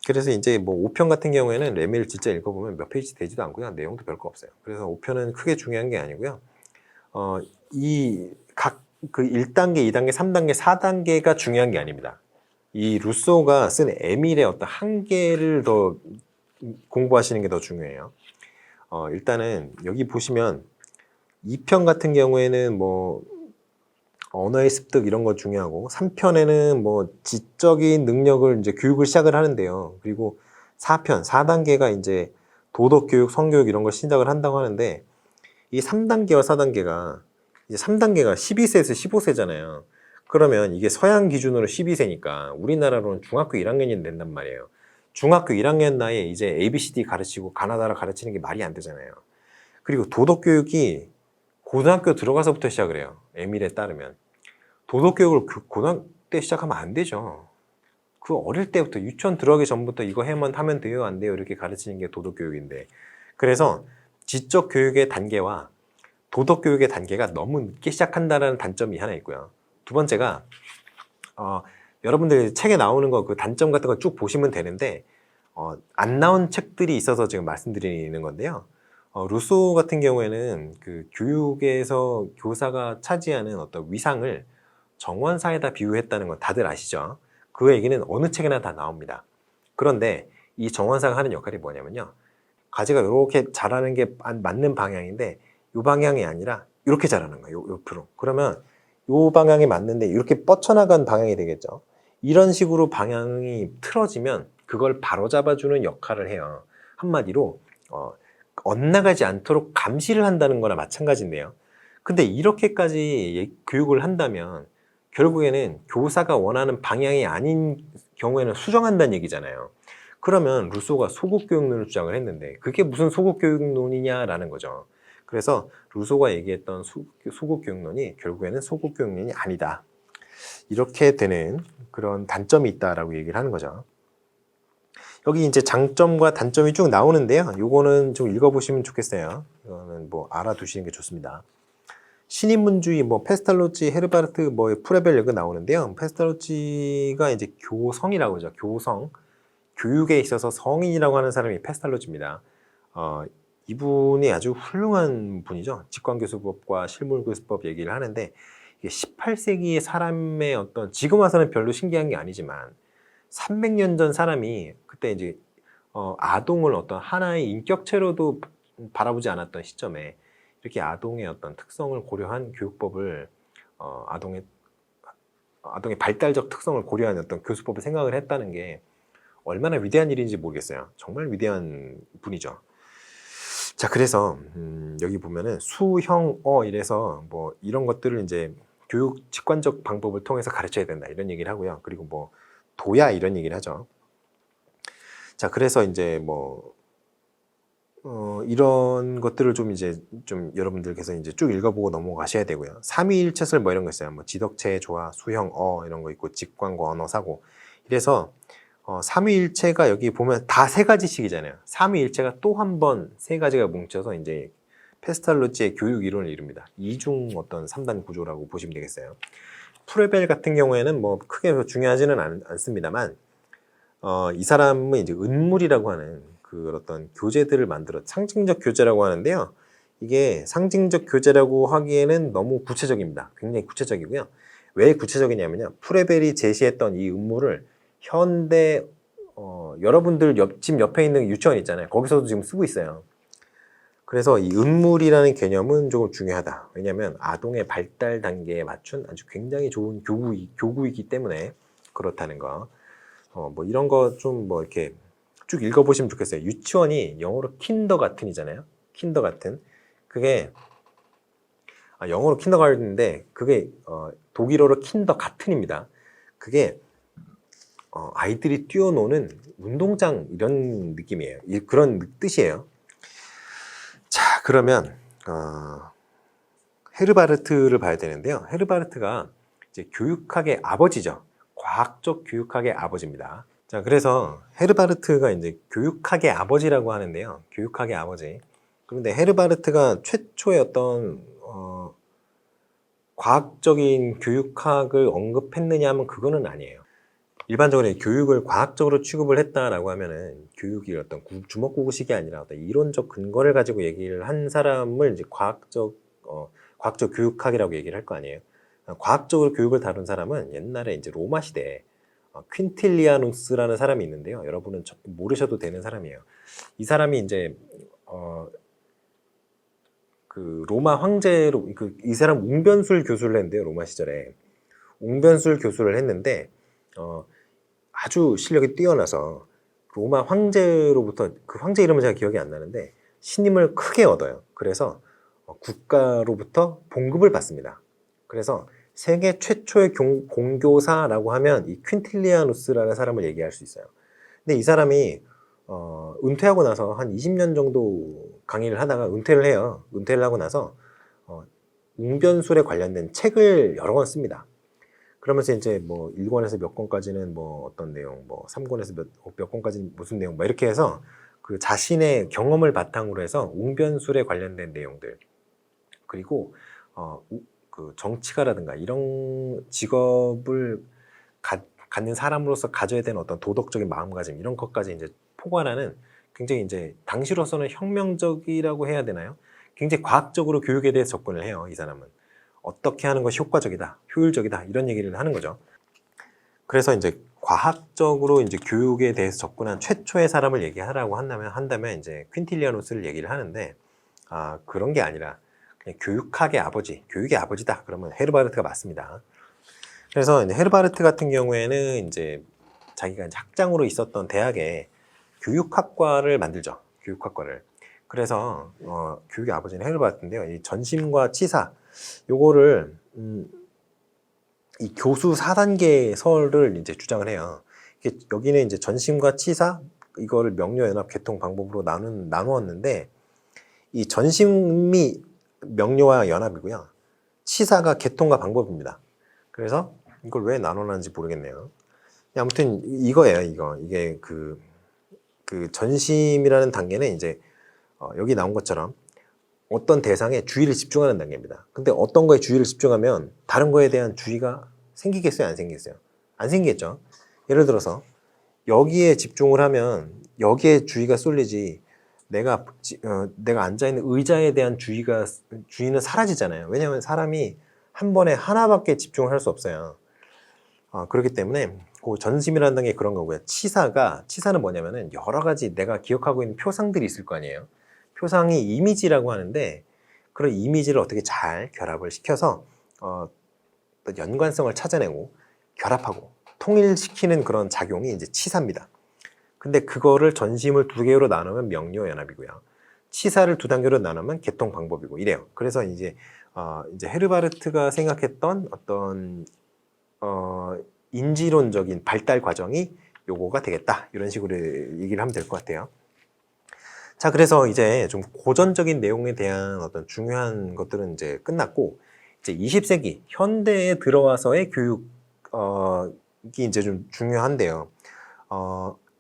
그래서 이제 뭐 5편 같은 경우에는 레미를 진짜 읽어보면 몇 페이지 되지도 않고요. 내용도 별거 없어요. 그래서 5편은 크게 중요한 게 아니고요. 이 각 그 1단계, 2단계, 3단계, 4단계가 중요한 게 아닙니다. 이 루소가 쓴 에밀의 어떤 한계를 더 공부하시는 게 더 중요해요. 일단은 여기 보시면 2편 같은 경우에는 뭐 언어의 습득 이런 거 중요하고 3편에는 뭐 지적인 능력을 이제 교육을 시작을 하는데요. 그리고 4편, 4단계가 이제 도덕교육, 성교육 이런 걸 시작을 한다고 하는데 이 3단계와 4단계가 이제 3단계가 12세에서 15세잖아요. 그러면 이게 서양 기준으로 12세니까 우리나라로는 중학교 1학년이 된단 말이에요. 중학교 1학년 나이에 이제 ABCD 가르치고 가나다라 가르치는 게 말이 안 되잖아요. 그리고 도덕교육이 고등학교 들어가서부터 시작을 해요. 에밀에 따르면. 도덕교육을 고등학교 때 시작하면 안 되죠. 그 어릴 때부터 유치원 들어가기 전부터 이거 하면 돼요, 안 돼요 이렇게 가르치는 게 도덕교육인데 그래서 지적교육의 단계와 도덕교육의 단계가 너무 늦게 시작한다는 단점이 하나 있고요. 두 번째가 여러분들 책에 나오는 거 그 단점 같은 거 쭉 보시면 되는데 안 나온 책들이 있어서 지금 말씀드리는 건데요. 루소 같은 경우에는 그 교육에서 교사가 차지하는 어떤 위상을 정원사에다 비유했다는 건 다들 아시죠? 그 얘기는 어느 책에나 다 나옵니다. 그런데 이 정원사가 하는 역할이 뭐냐면요. 가지가 이렇게 자라는 게 맞는 방향인데 이 방향이 아니라 이렇게 자라는 거예요. 옆으로. 그러면 이 방향이 맞는데 이렇게 뻗쳐나간 방향이 되겠죠. 이런 식으로 방향이 틀어지면 그걸 바로잡아주는 역할을 해요. 한마디로 엇나가지 않도록 감시를 한다는 거나 마찬가지인데요. 근데 이렇게까지 교육을 한다면 결국에는 교사가 원하는 방향이 아닌 경우에는 수정한다는 얘기잖아요. 그러면 루소가 소극교육론을 주장을 했는데 그게 무슨 소극교육론이냐라는 거죠. 그래서 루소가 얘기했던 소극교육론이 결국에는 소극교육론이 아니다. 이렇게 되는 그런 단점이 있다라고 얘기를 하는 거죠. 여기 이제 장점과 단점이 쭉 나오는데요. 요거는 좀 읽어보시면 좋겠어요. 이거는 뭐 알아두시는 게 좋습니다. 신인문주의, 뭐 페스탈로치, 헤르바르트, 뭐 프레벨 여기 나오는데요. 페스탈로치가 이제 교성이라고 하죠. 교성. 교육에 있어서 성인이라고 하는 사람이 페스탈로치입니다. 이분이 아주 훌륭한 분이죠. 직관교수법과 실물교수법 얘기를 하는데 이게 18세기의 사람의 어떤 지금 와서는 별로 신기한 게 아니지만 300년 전 사람이 그때 이제 아동을 어떤 하나의 인격체로도 바라보지 않았던 시점에 이렇게 아동의 어떤 특성을 고려한 교육법을 아동의 발달적 특성을 고려한 어떤 교수법을 생각을 했다는 게 얼마나 위대한 일인지 모르겠어요. 정말 위대한 분이죠. 자, 그래서 여기 보면은 수형어 이래서 뭐 이런 것들을 이제 교육 직관적 방법을 통해서 가르쳐야 된다 이런 얘기를 하고요. 그리고 뭐 도야 이런 얘기를 하죠. 자, 그래서 이제 뭐 이런 것들을 좀 이제 좀 여러분들께서 이제 쭉 읽어보고 넘어가셔야 되고요. 삼위일체설 뭐 이런 거 있어요. 뭐 지덕체, 조화, 수형, 이런 거 있고 직관과 언어, 사고. 이래서 삼위일체가 여기 보면 다 세 가지씩이잖아요. 삼위일체가 또 한 번 세 가지가 뭉쳐서 이제 페스탈로치의 교육 이론을 이룹니다. 이중 어떤 3단 구조라고 보시면 되겠어요. 프레벨 같은 경우에는 뭐 크게 중요하지는 않습니다만 이 사람은 이제 은물이라고 하는 그 어떤 교재들을 만들어 상징적 교재라고 하는데요. 이게 상징적 교재라고 하기에는 너무 구체적입니다. 굉장히 구체적이고요. 왜 구체적이냐면요. 프레벨이 제시했던 이 음모를 현대 여러분들 집 옆에 있는 유치원 있잖아요. 거기서도 지금 쓰고 있어요. 그래서 이 음물이라는 개념은 조금 중요하다. 왜냐하면 아동의 발달 단계에 맞춘 아주 굉장히 좋은 교구이기 때문에 그렇다는 거. 뭐 이런 거 좀 뭐 이렇게 쭉 읽어보시면 좋겠어요. 유치원이 영어로 킨더가튼이잖아요. 킨더가튼. 그게 영어로 킨더가튼인데 그게 독일어로 킨더가튼입니다. 그게 아이들이 뛰어노는 운동장 이런 느낌이에요. 그런 뜻이에요. 자, 그러면 헤르바르트를 봐야 되는데요. 헤르바르트가 이제 교육학의 아버지죠. 과학적 교육학의 아버지입니다. 자, 그래서 헤르바르트가 이제 교육학의 아버지라고 하는데요. 교육학의 아버지. 그런데 헤르바르트가 최초의 어떤 과학적인 교육학을 언급했느냐 하면 그거는 아니에요. 일반적으로 교육을 과학적으로 취급을 했다라고 하면은 교육이 어떤 주먹구구식이 아니라 어떤 이론적 근거를 가지고 얘기를 한 사람을 이제 과학적 교육학이라고 얘기를 할 거 아니에요. 과학적으로 교육을 다룬 사람은 옛날에 이제 로마 시대에 퀸틸리아누스라는 사람이 있는데요. 여러분은 모르셔도 되는 사람이에요. 이 사람이 이제 그 로마 황제로 이 사람 웅변술 교수를 했는데요. 로마 시절에 웅변술 교수를 했는데 아주 실력이 뛰어나서 로마 황제로부터 그 황제 이름은 제가 기억이 안 나는데 신임을 크게 얻어요. 그래서 국가로부터 봉급을 받습니다. 그래서 세계 최초의 공교사라고 하면 이 퀸틸리아누스라는 사람을 얘기할 수 있어요. 근데 이 사람이 은퇴하고 나서 한 20년 정도 강의를 하다가 은퇴를 해요. 은퇴를 하고 나서 웅변술에 관련된 책을 여러 권 씁니다. 그러면서 이제 뭐 1권에서 몇 권까지는 뭐 어떤 내용, 뭐 3권에서 몇 권까지는 무슨 내용, 뭐 이렇게 해서 그 자신의 경험을 바탕으로 해서 웅변술에 관련된 내용들, 그리고 그 정치가라든가 이런 직업을 갖는 사람으로서 가져야 되는 어떤 도덕적인 마음가짐 이런 것까지 이제 포괄하는 굉장히 이제 당시로서는 혁명적이라고 해야 되나요? 굉장히 과학적으로 교육에 대해서 접근을 해요. 이 사람은 어떻게 하는 것이 효과적이다, 효율적이다 이런 얘기를 하는 거죠. 그래서 이제 과학적으로 이제 교육에 대해서 접근한 최초의 사람을 얘기하라고 한다면 이제 퀸틸리아누스를 얘기를 하는데 그런 게 아니라 그냥 교육학의 아버지, 교육의 아버지다 그러면 헤르바르트가 맞습니다. 그래서 이제 헤르바르트 같은 경우에는 이제 자기가 이제 학장으로 있었던 대학에 교육학과를 만들죠. 교육학과를. 그래서 교육의 아버지는 헤르바르트인데요. 이 전심과 치사 요거를 이 교수 4단계 설을 이제 주장을 해요. 여기는 이제 전심과 치사 이거를 명료연합 개통 방법으로 나누었는데 이 전심이 명료와 연합이고요. 치사가 개통과 방법입니다. 그래서 이걸 왜 나눠놨는지 모르겠네요. 아무튼 이거예요. 이게 그 전심이라는 단계는 이제 여기 나온 것처럼 어떤 대상에 주의를 집중하는 단계입니다. 근데 어떤 거에 주의를 집중하면 다른 거에 대한 주의가 생기겠어요? 안 생기겠어요? 안 생기겠죠? 예를 들어서 여기에 집중을 하면 여기에 주의가 쏠리지 내가 앉아있는 의자에 대한 주의는 사라지잖아요. 왜냐하면 사람이 한 번에 하나밖에 집중을 할 수 없어요. 그렇기 때문에 그 전심이라는 게 그런 거고요. 치사는 뭐냐면은 여러 가지 내가 기억하고 있는 표상들이 있을 거 아니에요. 표상이 이미지라고 하는데 그런 이미지를 어떻게 잘 결합을 시켜서 또 연관성을 찾아내고 결합하고 통일시키는 그런 작용이 이제 치사입니다. 근데 그거를 전심을 2개로 나누면 명료연합이고요. 치사를 2단계로 나누면 개통 방법이고 이래요. 그래서 이제 헤르바르트가 생각했던 어떤 인지론적인 발달 과정이 요거가 되겠다. 이런 식으로 얘기를 하면 될 것 같아요. 자, 그래서 이제 좀 고전적인 내용에 대한 어떤 중요한 것들은 이제 끝났고, 이제 20세기 현대에 들어와서의 교육이 이제 좀 중요한데요.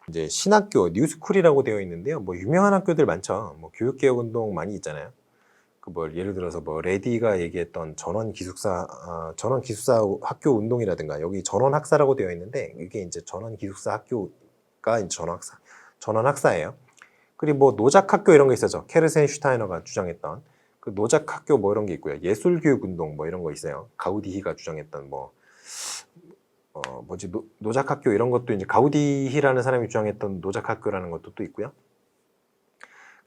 이제 신학교, 뉴스쿨이라고 되어 있는데요. 뭐 유명한 학교들 많죠. 뭐 교육개혁 운동 많이 있잖아요. 예를 들어서 레디가 얘기했던 전원기숙사 학교 운동이라든가 여기 전원학사라고 되어 있는데 이게 이제 전원기숙사 학교가 이제 전원학사예요. 그리고 노작학교 이런 게 있었죠. 케르센 슈타이너가 주장했던 그 노작학교 이런 게 있고요. 예술교육운동 이런 거 있어요. 가우디히가 주장했던 노작학교 이런 것도 이제 가우디히라는 사람이 주장했던 노작학교라는 것도 또 있고요.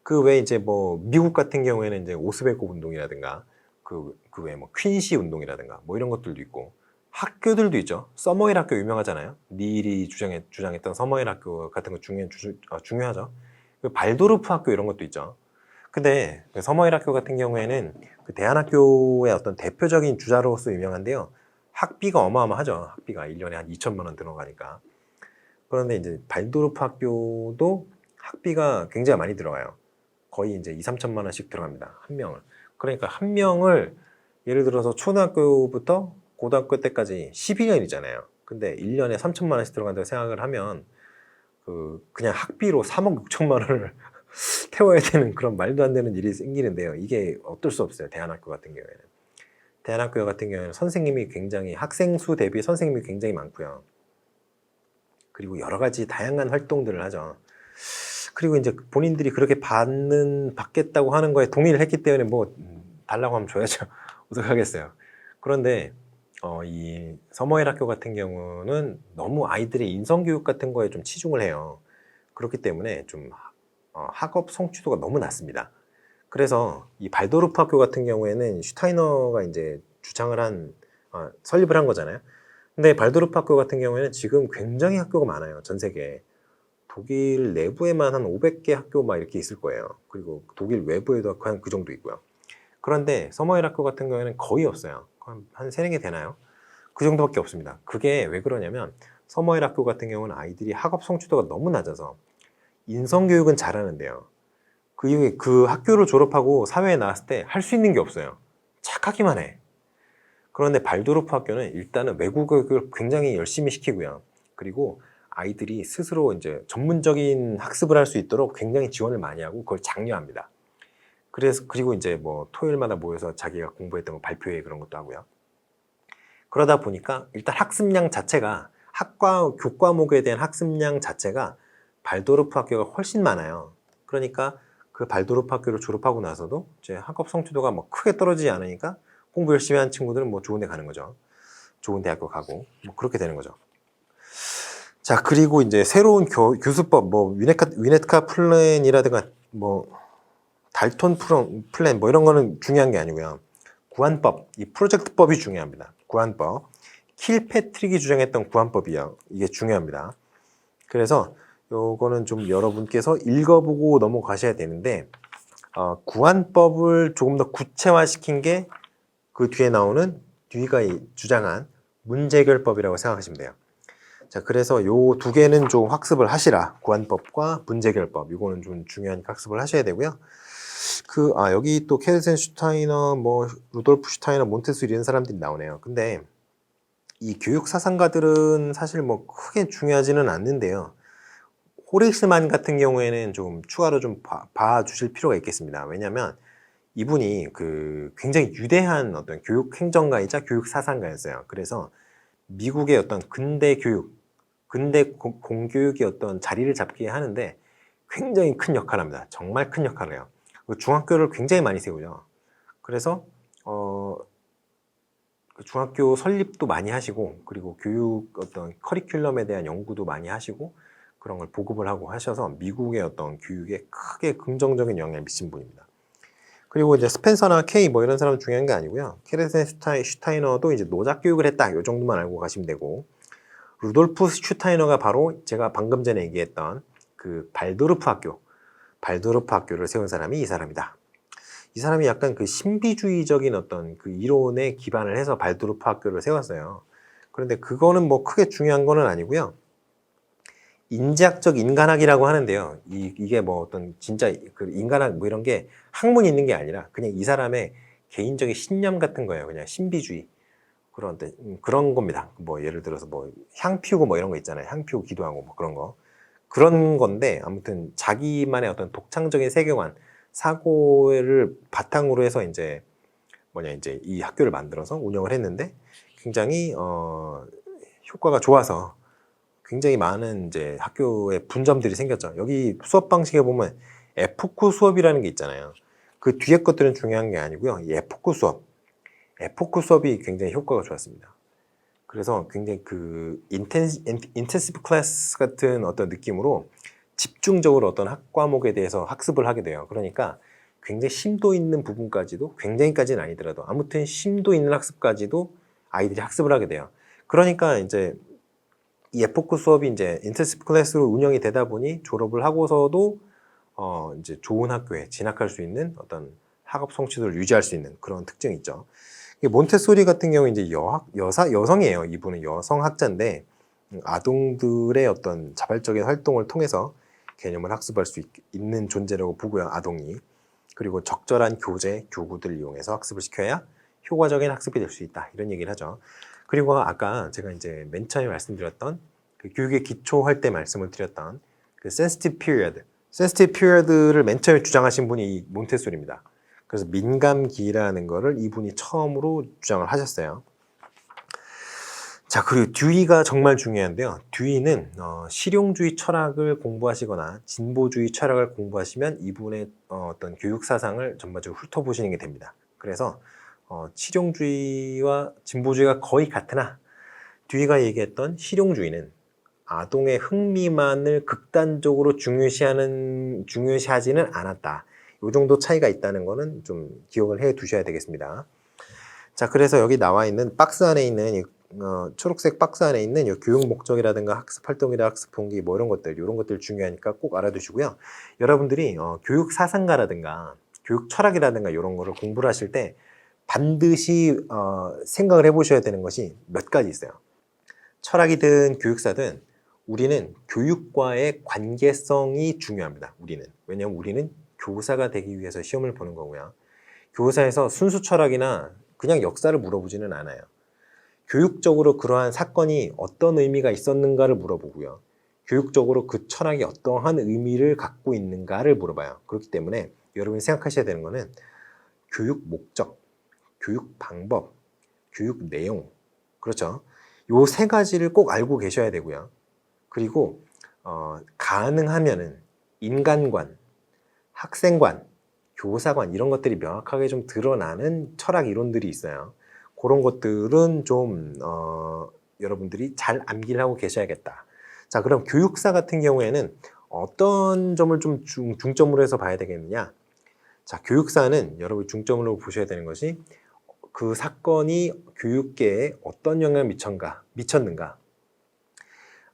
그 외에 이제 뭐 미국 같은 경우에는 이제 오스베고 운동이라든가 그 외에 뭐 퀸시 운동이라든가 뭐 이런 것들도 있고 학교들도 있죠. 서머힐 학교 유명하잖아요. 닐이 주장했던 서머힐 학교 같은 거 중요하죠. 그 발도르프 학교 이런 것도 있죠. 근데 그 서머힐 학교 같은 경우에는 그 대한학교의 어떤 대표적인 주자로서 유명한데요. 학비가 어마어마하죠. 학비가 1년에 한 2천만 원 들어가니까. 그런데 이제 발도르프 학교도 학비가 굉장히 많이 들어가요. 거의 이제 2, 3천만 원씩 들어갑니다. 한 명을. 그러니까 한 명을 예를 들어서 초등학교부터 고등학교 때까지 12년이잖아요. 근데 1년에 3천만 원씩 들어간다고 생각을 하면 그냥 학비로 3억 6천만 원을 태워야 되는 그런 말도 안 되는 일이 생기는데요. 이게 어쩔 수 없어요. 대한학교 같은 경우에는. 대한학교 같은 경우에는 선생님이 굉장히 학생 수 대비 선생님이 굉장히 많고요. 그리고 여러 가지 다양한 활동들을 하죠. 그리고 이제 본인들이 그렇게 받겠다고 하는 거에 동의를 했기 때문에 뭐 달라고 하면 줘야죠. 어떡하겠어요. 그런데 이 서머힐 학교 같은 경우는 너무 아이들의 인성교육 같은 거에 좀 치중을 해요. 그렇기 때문에 좀 학업 성취도가 너무 낮습니다. 그래서 이 발도르프 학교 같은 경우에는 슈타이너가 이제 설립을 한 거잖아요. 근데 발도르프 학교 같은 경우에는 지금 굉장히 학교가 많아요. 전 세계에. 독일 내부에만 한 500개 학교 막 이렇게 있을 거예요. 그리고 독일 외부에도 한 그 정도 있고요. 그런데 서머힐 학교 같은 경우에는 거의 없어요. 한 3, 4개 되나요? 그 정도밖에 없습니다. 그게 왜 그러냐면 서머힐 학교 같은 경우는 아이들이 학업 성취도가 너무 낮아서 인성교육은 잘하는데요. 그 이후에 그 학교를 졸업하고 사회에 나왔을 때 할 수 있는 게 없어요. 착하기만 해. 그런데 발도르프 학교는 일단은 외국어 교육을 굉장히 열심히 시키고요. 그리고 아이들이 스스로 이제 전문적인 학습을 할 수 있도록 굉장히 지원을 많이 하고 그걸 장려합니다. 그리고 이제 뭐 토요일마다 모여서 자기가 공부했던 거 발표회 그런 것도 하고요. 그러다 보니까 일단 학습량 자체가 교과목에 대한 학습량 자체가 발도르프 학교가 훨씬 많아요. 그러니까 그 발도르프 학교를 졸업하고 나서도 이제 학업 성취도가 뭐 크게 떨어지지 않으니까 공부 열심히 하는 친구들은 뭐 좋은 데 가는 거죠. 좋은 대학교 가고 뭐 그렇게 되는 거죠. 자, 그리고 이제 새로운 교수법, 뭐 위네카 플랜이라든가 뭐 달톤 플랜 뭐 이런 거는 중요한 게 아니고요. 구안법, 이 프로젝트법이 중요합니다. 구안법. 킬패트릭이 주장했던 구안법이요. 이게 중요합니다. 그래서 요거는 좀 여러분께서 읽어보고 넘어가셔야 되는데 구안법을 조금 더 구체화시킨 게 그 뒤에 나오는 듀이가 주장한 문제해결법이라고 생각하시면 돼요. 자, 그래서 요 두 개는 좀 학습을 하시라. 구안법과 문제해결법. 이거는 좀 중요하니까 학습을 하셔야 되고요. 여기 또 케르센 슈타이너, 뭐 루돌프 슈타이너, 몬테소리 이런 사람들이 나오네요. 근데 이 교육 사상가들은 사실 뭐 크게 중요하지는 않는데요. 호리스만 같은 경우에는 좀 추가로 좀 봐주실 필요가 있겠습니다. 왜냐하면 이분이 굉장히 유대한 어떤 교육 행정가이자 교육 사상가였어요. 그래서 미국의 어떤 근대 공교육의 어떤 자리를 잡게 하는데 굉장히 큰 역할을 합니다. 정말 큰 역할을 해요. 중학교를 굉장히 많이 세우죠. 그래서 중학교 설립도 많이 하시고 그리고 교육 어떤 커리큘럼에 대한 연구도 많이 하시고 그런 걸 보급을 하고 하셔서 미국의 어떤 교육에 크게 긍정적인 영향을 미친 분입니다. 그리고 이제 스펜서나 케이 뭐 이런 사람은 중요한 게 아니고요. 케르센 슈타이너도 이제 노작 교육을 했다. 이 정도만 알고 가시면 되고 루돌프 슈타이너가 바로 제가 방금 전에 얘기했던 그 발도르프 학교를 세운 사람이 이 사람이다. 이 사람이 약간 그 신비주의적인 어떤 그 이론에 기반을 해서 발도르프 학교를 세웠어요. 그런데 그거는 뭐 크게 중요한 거는 아니고요. 인지학적 인간학이라고 하는데요. 이게 뭐 어떤 진짜 그 인간학 뭐 이런 게 학문이 있는 게 아니라 그냥 이 사람의 개인적인 신념 같은 거예요. 그냥 신비주의. 그런 겁니다. 뭐 예를 들어서 뭐 향 피우고 뭐 이런 거 있잖아요. 향 피우고 기도하고 뭐 그런 거. 그런 건데 아무튼 자기만의 어떤 독창적인 세계관, 사고를 바탕으로 해서 이제 이 학교를 만들어서 운영을 했는데 굉장히 효과가 좋아서 굉장히 많은 이제 학교에 분점들이 생겼죠. 여기 수업 방식에 보면 에포크 수업이라는 게 있잖아요. 그 뒤에 것들은 중요한 게 아니고요. 이 에포크 수업이 굉장히 효과가 좋았습니다. 그래서 굉장히 그 인텐시브 클래스 같은 어떤 느낌으로 집중적으로 어떤 학과목에 대해서 학습을 하게 돼요. 그러니까 굉장히 심도 있는 부분까지도, 굉장히까지는 아니더라도 아무튼 심도 있는 학습까지도 아이들이 학습을 하게 돼요. 그러니까 이제 이 에포크 수업이 이제 인텐시브 클래스로 운영이 되다 보니 졸업을 하고서도 이제 좋은 학교에 진학할 수 있는 어떤 학업 성취도를 유지할 수 있는 그런 특징이 있죠. 몬테소리 같은 경우 이제 여성이에요. 이분은 여성 학자인데 아동들의 어떤 자발적인 활동을 통해서 개념을 학습할 수 있는 존재라고 보고요. 아동이. 그리고 적절한 교재, 교구들을 이용해서 학습을 시켜야 효과적인 학습이 될 수 있다. 이런 얘기를 하죠. 그리고 아까 제가 이제 맨 처음에 말씀드렸던 그 교육의 기초할 때 말씀을 드렸던 그 sensitive period, sensitive period를 맨 처음에 주장하신 분이 이 몬테소리입니다. 그래서 민감기라는 거를 이분이 처음으로 주장을 하셨어요. 자, 그리고 듀이가 정말 중요한데요. 듀이는 실용주의 철학을 공부하시거나 진보주의 철학을 공부하시면 이분의 어떤 교육 사상을 전반적으로 훑어보시는 게 됩니다. 그래서 실용주의와 진보주의가 거의 같으나 듀이가 얘기했던 실용주의는 아동의 흥미만을 극단적으로 중요시하지는 않았다. 이 정도 차이가 있다는 거는 좀 기억을 해 두셔야 되겠습니다. 자, 그래서 여기 나와 있는 박스 안에 있는 이 초록색 박스 안에 있는 이 교육 목적이라든가 학습 활동이나 학습 동기 뭐 이런 것들 중요하니까 꼭 알아두시고요. 여러분들이 교육 사상가라든가 교육 철학이라든가 이런 거를 공부를 하실 때 반드시 생각을 해보셔야 되는 것이 몇 가지 있어요. 철학이든 교육사든 우리는 교육과의 관계성이 중요합니다. 왜냐하면 우리는 교사가 되기 위해서 시험을 보는 거고요. 교사에서 순수 철학이나 그냥 역사를 물어보지는 않아요. 교육적으로 그러한 사건이 어떤 의미가 있었는가를 물어보고요. 교육적으로 그 철학이 어떠한 의미를 갖고 있는가를 물어봐요. 그렇기 때문에 여러분이 생각하셔야 되는 거는 교육 목적, 교육 방법, 교육 내용, 그렇죠? 요 세 가지를 꼭 알고 계셔야 되고요. 그리고 가능하면은 인간관, 학생관, 교사관 이런 것들이 명확하게 좀 드러나는 철학 이론들이 있어요. 그런 것들은 좀 여러분들이 잘 암기를 하고 계셔야겠다. 자, 그럼 교육사 같은 경우에는 어떤 점을 좀 중점으로 해서 봐야 되겠느냐? 자, 교육사는 여러분 중점으로 보셔야 되는 것이 그 사건이 교육계에 어떤 영향을 미쳤는가.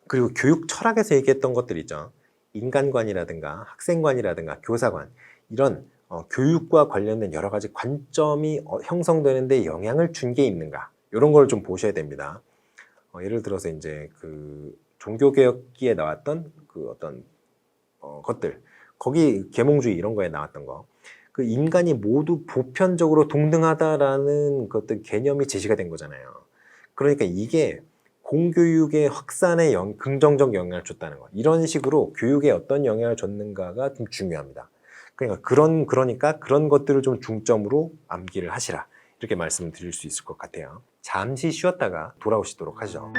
그리고 교육 철학에서 얘기했던 것들 있죠. 인간관이라든가 학생관이라든가 교사관 이런 교육과 관련된 여러 가지 관점이 형성되는데 영향을 준 게 있는가 이런 걸 좀 보셔야 됩니다. 예를 들어서 이제 그 종교개혁기에 나왔던 그 어떤 것들 거기 계몽주의 이런 거에 나왔던 거 그 인간이 모두 보편적으로 동등하다라는 것들 개념이 제시가 된 거잖아요. 그러니까 이게 공교육의 확산에 긍정적 영향을 줬다는 거. 이런 식으로 교육에 어떤 영향을 줬는가가 좀 중요합니다. 그러니까 그런 것들을 좀 중점으로 암기를 하시라. 이렇게 말씀을 드릴 수 있을 것 같아요. 잠시 쉬었다가 돌아오시도록 하죠.